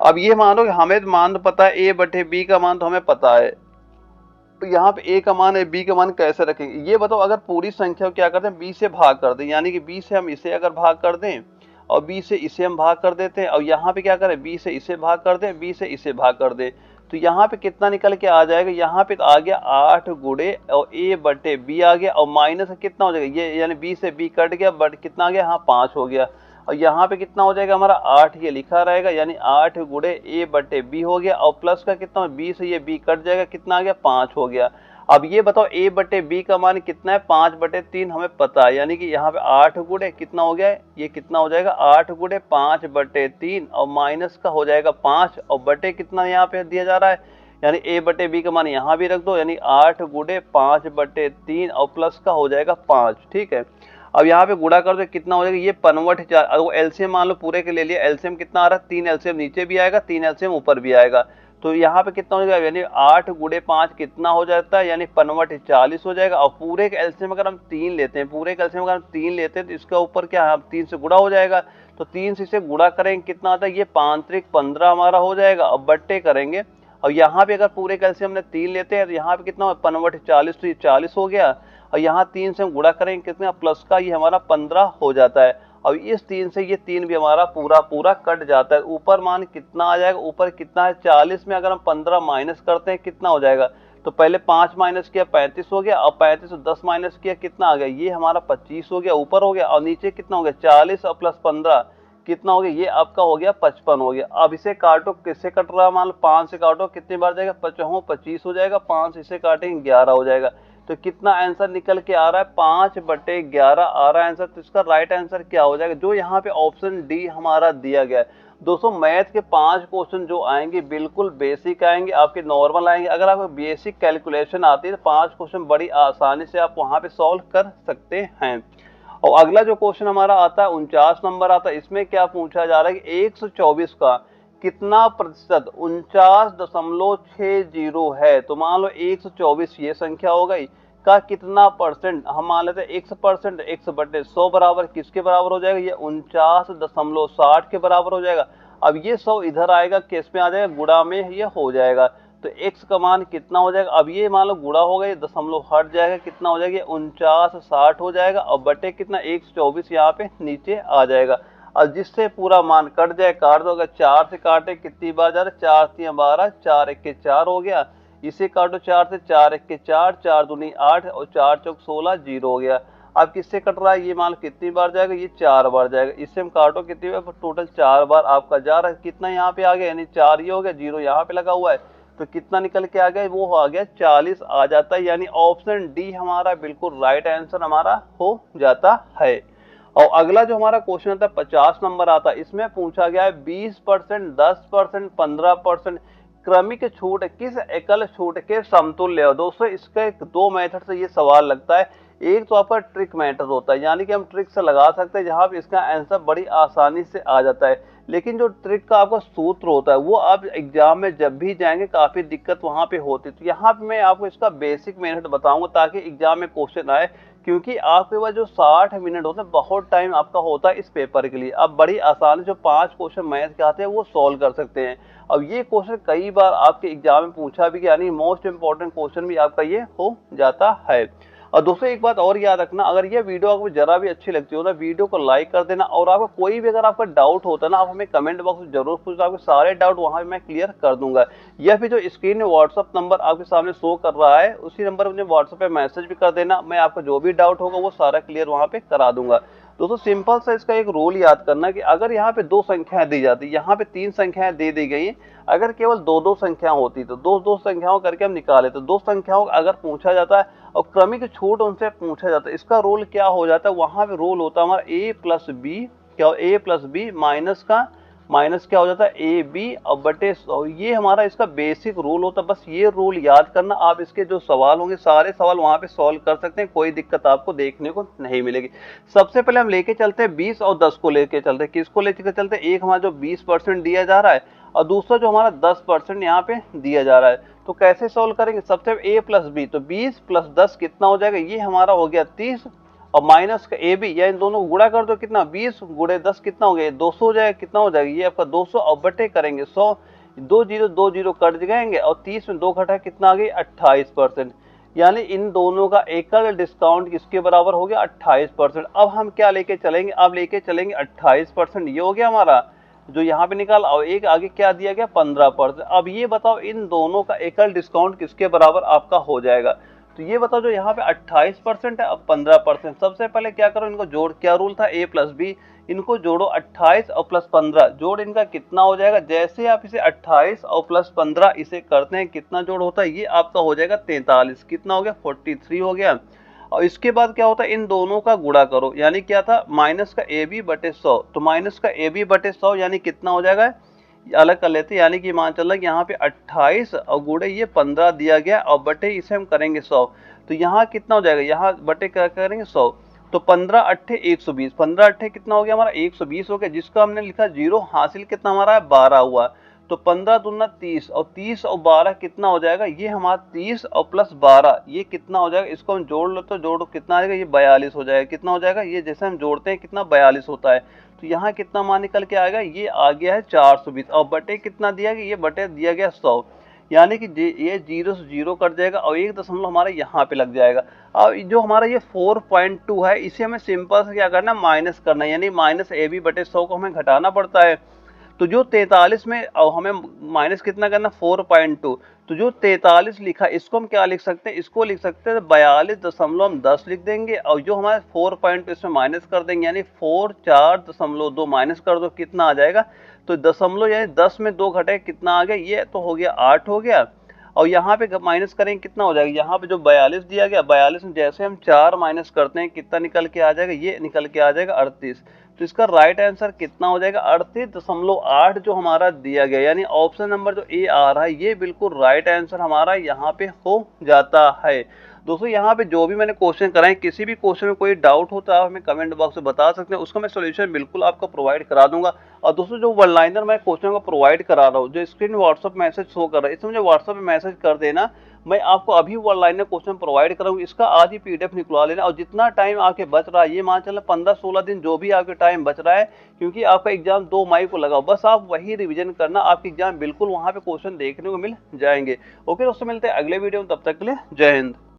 अब ये मान लो कि हमें मान तो पता है a बटे b का मान तो हमें पता है, तो यहाँ पे a का मान है, b का मान कैसे रखेंगे ये बताओ। अगर पूरी संख्या को क्या करते हैं b से भाग कर दें, यानी कि b से हम इसे अगर भाग कर दें और b से इसे हम भाग कर देते हैं और यहाँ पे क्या करें b से इसे भाग कर दें, b से इसे भाग कर दें, तो यहाँ पे कितना निकल के आ जाएगा, यहाँ पे तो आ गया 8 गुणे और a बटे b आ गया और माइनस कितना हो जाएगा ये, यानी b से b कट गया बट कितना आ गया, हाँ 5 हो गया और यहाँ पे कितना हो जाएगा हमारा 8 ये लिखा रहेगा, यानी 8 गुणे a बटे b हो गया और प्लस का कितना, b से ये b कट जाएगा कितना आ गया 5 हो गया। अब ये बताओ a बटे b का मान कितना है, 5/3 हमें पता है, यानी कि यहाँ पे 8 गुणे कितना हो गया है, ये कितना हो जाएगा 8 गुणे 5/3 और माइनस का हो जाएगा 5 और बटे कितना यहाँ पे दिया जा रहा है, यानी a बटे b का मान यहाँ भी रख दो, यानी 8 गुणे 5/3 और प्लस का हो जाएगा 5। ठीक है, अब यहाँ पे गुणा कर दो कितना हो जाएगा, ये 45, अगर एलसीएम मान लो पूरे के ले लिया, एलसीएम कितना आ रहा है 3 एलसीएम नीचे भी आएगा 3 एलसीएम ऊपर भी आएगा, तो यहाँ पे कितना हो जाएगा, यानी 8 गुणे 5 कितना हो जाता है, यानी 45 हो जाएगा और पूरे के एलसीएम अगर हम 3 लेते हैं, पूरे के एलसीएम अगर हम 3 लेते हैं तो इसका ऊपर क्या है 3 से गुणा हो जाएगा, तो 3 से इसे गुणा करेंगे कितना आता है, ये 5×3=15 हमारा हो जाएगा और बट्टे करेंगे और यहाँ पे अगर पूरे के एलसीएम हमने 3 लेते हैं तो यहाँ पे कितना 45, तो ये 40 हो गया और यहाँ 3 से हम गुणा करेंगे कितना, प्लस का ये हमारा 15 हो जाता है। अब इस 3 से ये 3 भी हमारा पूरा कट जाता है, ऊपर मान कितना आ जाएगा, ऊपर कितना है 40 में अगर हम 15 माइनस करते हैं कितना हो जाएगा, तो पहले 5 माइनस किया 35 हो गया और 35 से 10 माइनस किया कितना आ गया, ये हमारा 25 हो गया ऊपर हो गया और नीचे कितना हो गया 40 और प्लस 15 कितना हो गया, ये आपका हो गया 55 हो गया। अब इसे काटो, किससे कट रहा है, मान लो 5 से काटो कितनी बार जाएगा, 25 हो जाएगा, 5 इसे काटेंगे 11 हो जाएगा, तो कितना आंसर निकल के आ रहा है 5/11 आ रहा है आंसर। तो इसका राइट आंसर क्या हो जाएगा, जो यहाँ पे ऑप्शन डी हमारा दिया गया है। दोस्तों मैथ के 5 क्वेश्चन जो आएंगे बिल्कुल बेसिक आएंगे, आपके नॉर्मल आएंगे, अगर आपको बेसिक कैलकुलेशन आती है तो 5 क्वेश्चन बड़ी आसानी से आप वहां पे सॉल्व कर सकते हैं। और अगला जो क्वेश्चन हमारा आता है 49 नंबर आता है, इसमें क्या पूछा जा रहा है कि 124 का कितना प्रतिशत 49.60 है, तो मान लो 124 ये संख्या हो गई का कितना परसेंट, हम मान लेते हैं 100%, 100/100 बराबर किसके बराबर हो जाएगा, ये 49.60 के बराबर हो जाएगा। अब ये 100 इधर आएगा, किस में आ जाएगा, गुणा में ये हो जाएगा, तो x का मान कितना हो जाएगा, अब ये मान लो गुणा हो गया, दशमलव हट जाएगा, कितना हो जाएगा 49.60 हो जाएगा और बटे कितना 124 यहाँ पे नीचे आ जाएगा। और जिससे पूरा मान कट जाए काट दो। अगर 4 से काटे कितनी बार जा रहा है, 4 3 12, 4 1 के 4 हो गया। इसे काटो 4 से, 4 1 के 4, 4 दूनी 8 और 4 चौक 16, 0 हो गया। अब किससे कट रहा है, ये मान कितनी बार जाएगा, ये 4 बार जाएगा। इससे हम काटो कितनी बार, टोटल 4 बार आपका जा रहा है। कितना यहाँ पे आ गया, यानी 4 ये हो गया, 0 यहाँ पे लगा हुआ है, तो कितना निकल के आ गया, वो आ गया 40 आ जाता है। यानी ऑप्शन डी हमारा बिल्कुल राइट आंसर हमारा हो जाता है। और अगला जो हमारा क्वेश्चन आता है 50 नंबर आता है, इसमें पूछा गया है 20%, 10%, 15% क्रमिक छूट किस एकल छूट के समतुल्य है। दोस्तों इसके दो मेथड से ये सवाल लगता है। एक तो आपका ट्रिक मेथड होता है, यानी कि हम ट्रिक से लगा सकते हैं जहां पे इसका आंसर बड़ी आसानी से आ जाता है। लेकिन जो ट्रिक का आपका सूत्र होता है वो आप एग्जाम में जब भी जाएंगे काफी दिक्कत वहां पे होती है। तो यहाँ पे मैं आपको इसका बेसिक मेथड बताऊंगा ताकि एग्जाम में क्वेश्चन आए, क्योंकि आपके पास जो 60 मिनट होते हैं बहुत टाइम आपका होता है इस पेपर के लिए। आप बड़ी आसानी से 5 क्वेश्चन मैथ के आते हैं वो सॉल्व कर सकते हैं। अब ये क्वेश्चन कई बार आपके एग्जाम में पूछा भी, यानी मोस्ट इंपॉर्टेंट क्वेश्चन भी आपका ये हो जाता है। और दोस्तों एक बात और याद रखना, अगर ये वीडियो आपको जरा भी अच्छी लगती हो ना, वीडियो को लाइक कर देना। और आपको कोई भी अगर आपका डाउट होता है ना, आप हमें कमेंट बॉक्स में जरूर पूछना, आपके सारे डाउट वहां पे मैं क्लियर कर दूंगा। या फिर जो स्क्रीन में व्हाट्सअप नंबर आपके सामने शो कर रहा है उसी नंबर पर मुझे व्हाट्सअप पे मैसेज भी कर देना, मैं आपका जो भी डाउट होगा वो सारा क्लियर वहां पे करा दूंगा। दोस्तों सिंपल सा इसका एक रूल याद करना कि अगर यहाँ पे 2 संख्याएं दी जाती, यहाँ पे 3 संख्याएं दे दी गई, अगर केवल 2-2 संख्याएं होती तो 2-2 संख्याओं करके हम निकाले। तो 2 संख्याओं अगर पूछा जाता है और क्रमिक छूट उनसे पूछा जाता है, इसका रूल क्या हो जाता है, वहां पे रूल होता है हमारा a प्लस बी, क्या a प्लस बी माइनस का माइनस क्या हो जाता है ए बी और बटे 100। ये हमारा इसका बेसिक रूल होता है। बस ये रूल याद करना, आप इसके जो सवाल होंगे सारे सवाल वहां पे सॉल्व कर सकते हैं, कोई दिक्कत आपको देखने को नहीं मिलेगी। सबसे पहले हम लेके चलते हैं 20 और 10 को लेके चलते हैं। किसको लेके चलते हैं, एक हमारा जो 20% दिया जा रहा है और दूसरा जो हमारा 10% यहाँ पे दिया जा रहा है। तो कैसे सॉल्व करेंगे, सबसे a प्लस बी, तो 20 प्लस 10 कितना हो जाएगा, ये हमारा हो गया 30 और माइनस का ए बी, या इन दोनों को गुणा कर दो, कितना 20 गुणे 10 कितना हो गया 200 हो जाएगा। कितना हो जाएगा ये आपका 200 और बटे करेंगे 100, 2 0 कट जाएंगे और 30 में 2 घटा कितना आ गई 28%। यानी इन दोनों का एकल डिस्काउंट किसके बराबर हो गया 28%। अब हम क्या लेके चलेंगे, अब लेके चलेंगे 28%, ये हो गया हमारा जो यहाँ पे निकाल। और एक आगे क्या दिया गया 15%। अब ये बताओ इन दोनों का एकल डिस्काउंट किसके बराबर आपका हो जाएगा। तो ये बताओ जो यहाँ पे 28% है अब 15%। सबसे पहले क्या करो, इनको जोड़, क्या रूल था a प्लस बी, इनको जोड़ो 28 और प्लस 15, जोड़ इनका कितना हो जाएगा। जैसे आप इसे 28 और प्लस 15 इसे करते हैं कितना जोड़ होता है, ये आपका हो जाएगा 43। कितना हो गया 43 हो गया। और इसके बाद क्या होता है, इन दोनों का गुणा करो, यानी क्या था माइनस का ए बी बटे 100, तो माइनस का ए बी बटे 100 यानी कितना हो जाएगा, अलग कर लेते हैं। यानी कि मान चल रहा है कि यहाँ पे 28 और गुणे ये 15 दिया गया और बटे इसे हम करेंगे 100, तो यहाँ कितना हो जाएगा, यहाँ बटे क्या करेंगे 100, तो 15 अट्ठे 120, 15 अट्ठे कितना हो गया हमारा 120 हो गया, जिसका हमने लिखा 0, हासिल कितना हमारा है 12 हुआ। तो 15 दूना 30 और 30 और 12 कितना हो जाएगा, ये हमारा 30 और प्लस 12 ये कितना हो जाएगा, इसको हम जोड़ लो तो जोड़ो कितना आएगा, ये 42 हो जाएगा। कितना हो जाएगा, ये जैसे हम जोड़ते हैं कितना 42 होता है। तो यहाँ कितना मान निकल के आएगा, ये आ गया है 420 और बटे कितना दिया गया, ये बटे दिया गया 100, यानी कि ये 0 से 0 कट जाएगा और 1 दशमलव हमारा यहाँ पे लग जाएगा। अब जो हमारा ये 4.2 है इसे हमें सिंपल से क्या करना, माइनस करना है, यानी माइनस ए बी बटे 100 को हमें घटाना पड़ता है। तो जो 43 में हमें माइनस कितना करना 4.2, तो जो 43 लिखा इसको हम क्या लिख सकते हैं, इसको लिख सकते हैं 42.10 लिख देंगे और जो हमारे 4.2 इसमें माइनस कर देंगे, यानी 4.4.2 माइनस कर दो कितना आ जाएगा, तो दशमलव यानी 10 में 2 घटे कितना आ गया, ये तो हो गया 8 हो गया। और यहाँ पे माइनस करेंगे कितना हो जाएगा, यहाँ पे जो 42 दिया गया 42 में जैसे हम 4 माइनस करते हैं कितना निकल के आ जाएगा, ये निकल के आ जाएगा 38। तो इसका राइट आंसर कितना हो जाएगा 38.8 जो हमारा दिया गया, यानी ऑप्शन नंबर जो ए आ रहा है ये बिल्कुल राइट आंसर हमारा यहाँ पे हो जाता है। दोस्तों यहाँ पे जो भी मैंने क्वेश्चन कराए, किसी भी क्वेश्चन में कोई डाउट होता है आप हमें कमेंट बॉक्स में बता सकते हैं, उसका मैं सोल्यूशन बिल्कुल आपको प्रोवाइड करा दूंगा। और दोस्तों जो वन लाइनर मैं क्वेश्चन को प्रोवाइड करा रहा हूँ, जो स्क्रीन में व्हाट्सअप मैसेज शो कर रहा है, इसमें मुझे व्हाट्सअप में मैसेज कर देना, मैं आपको अभी वन लाइनर क्वेश्चन प्रोवाइड कराऊंगा, इसका आज ही पीडीएफ निकलवा लेना। और जितना टाइम आपके बच रहा है, ये मान चलना 15-16 दिन जो भी आपके टाइम बच रहा है, क्योंकि आपका एग्जाम 2 मई को लगा, बस आप वही रिवीजन करना, आपके एग्जाम बिल्कुल वहां पे क्वेश्चन देखने को मिल जाएंगे। ओके दोस्तों, मिलते हैं अगले वीडियो में, तब तक के लिए जय हिंद।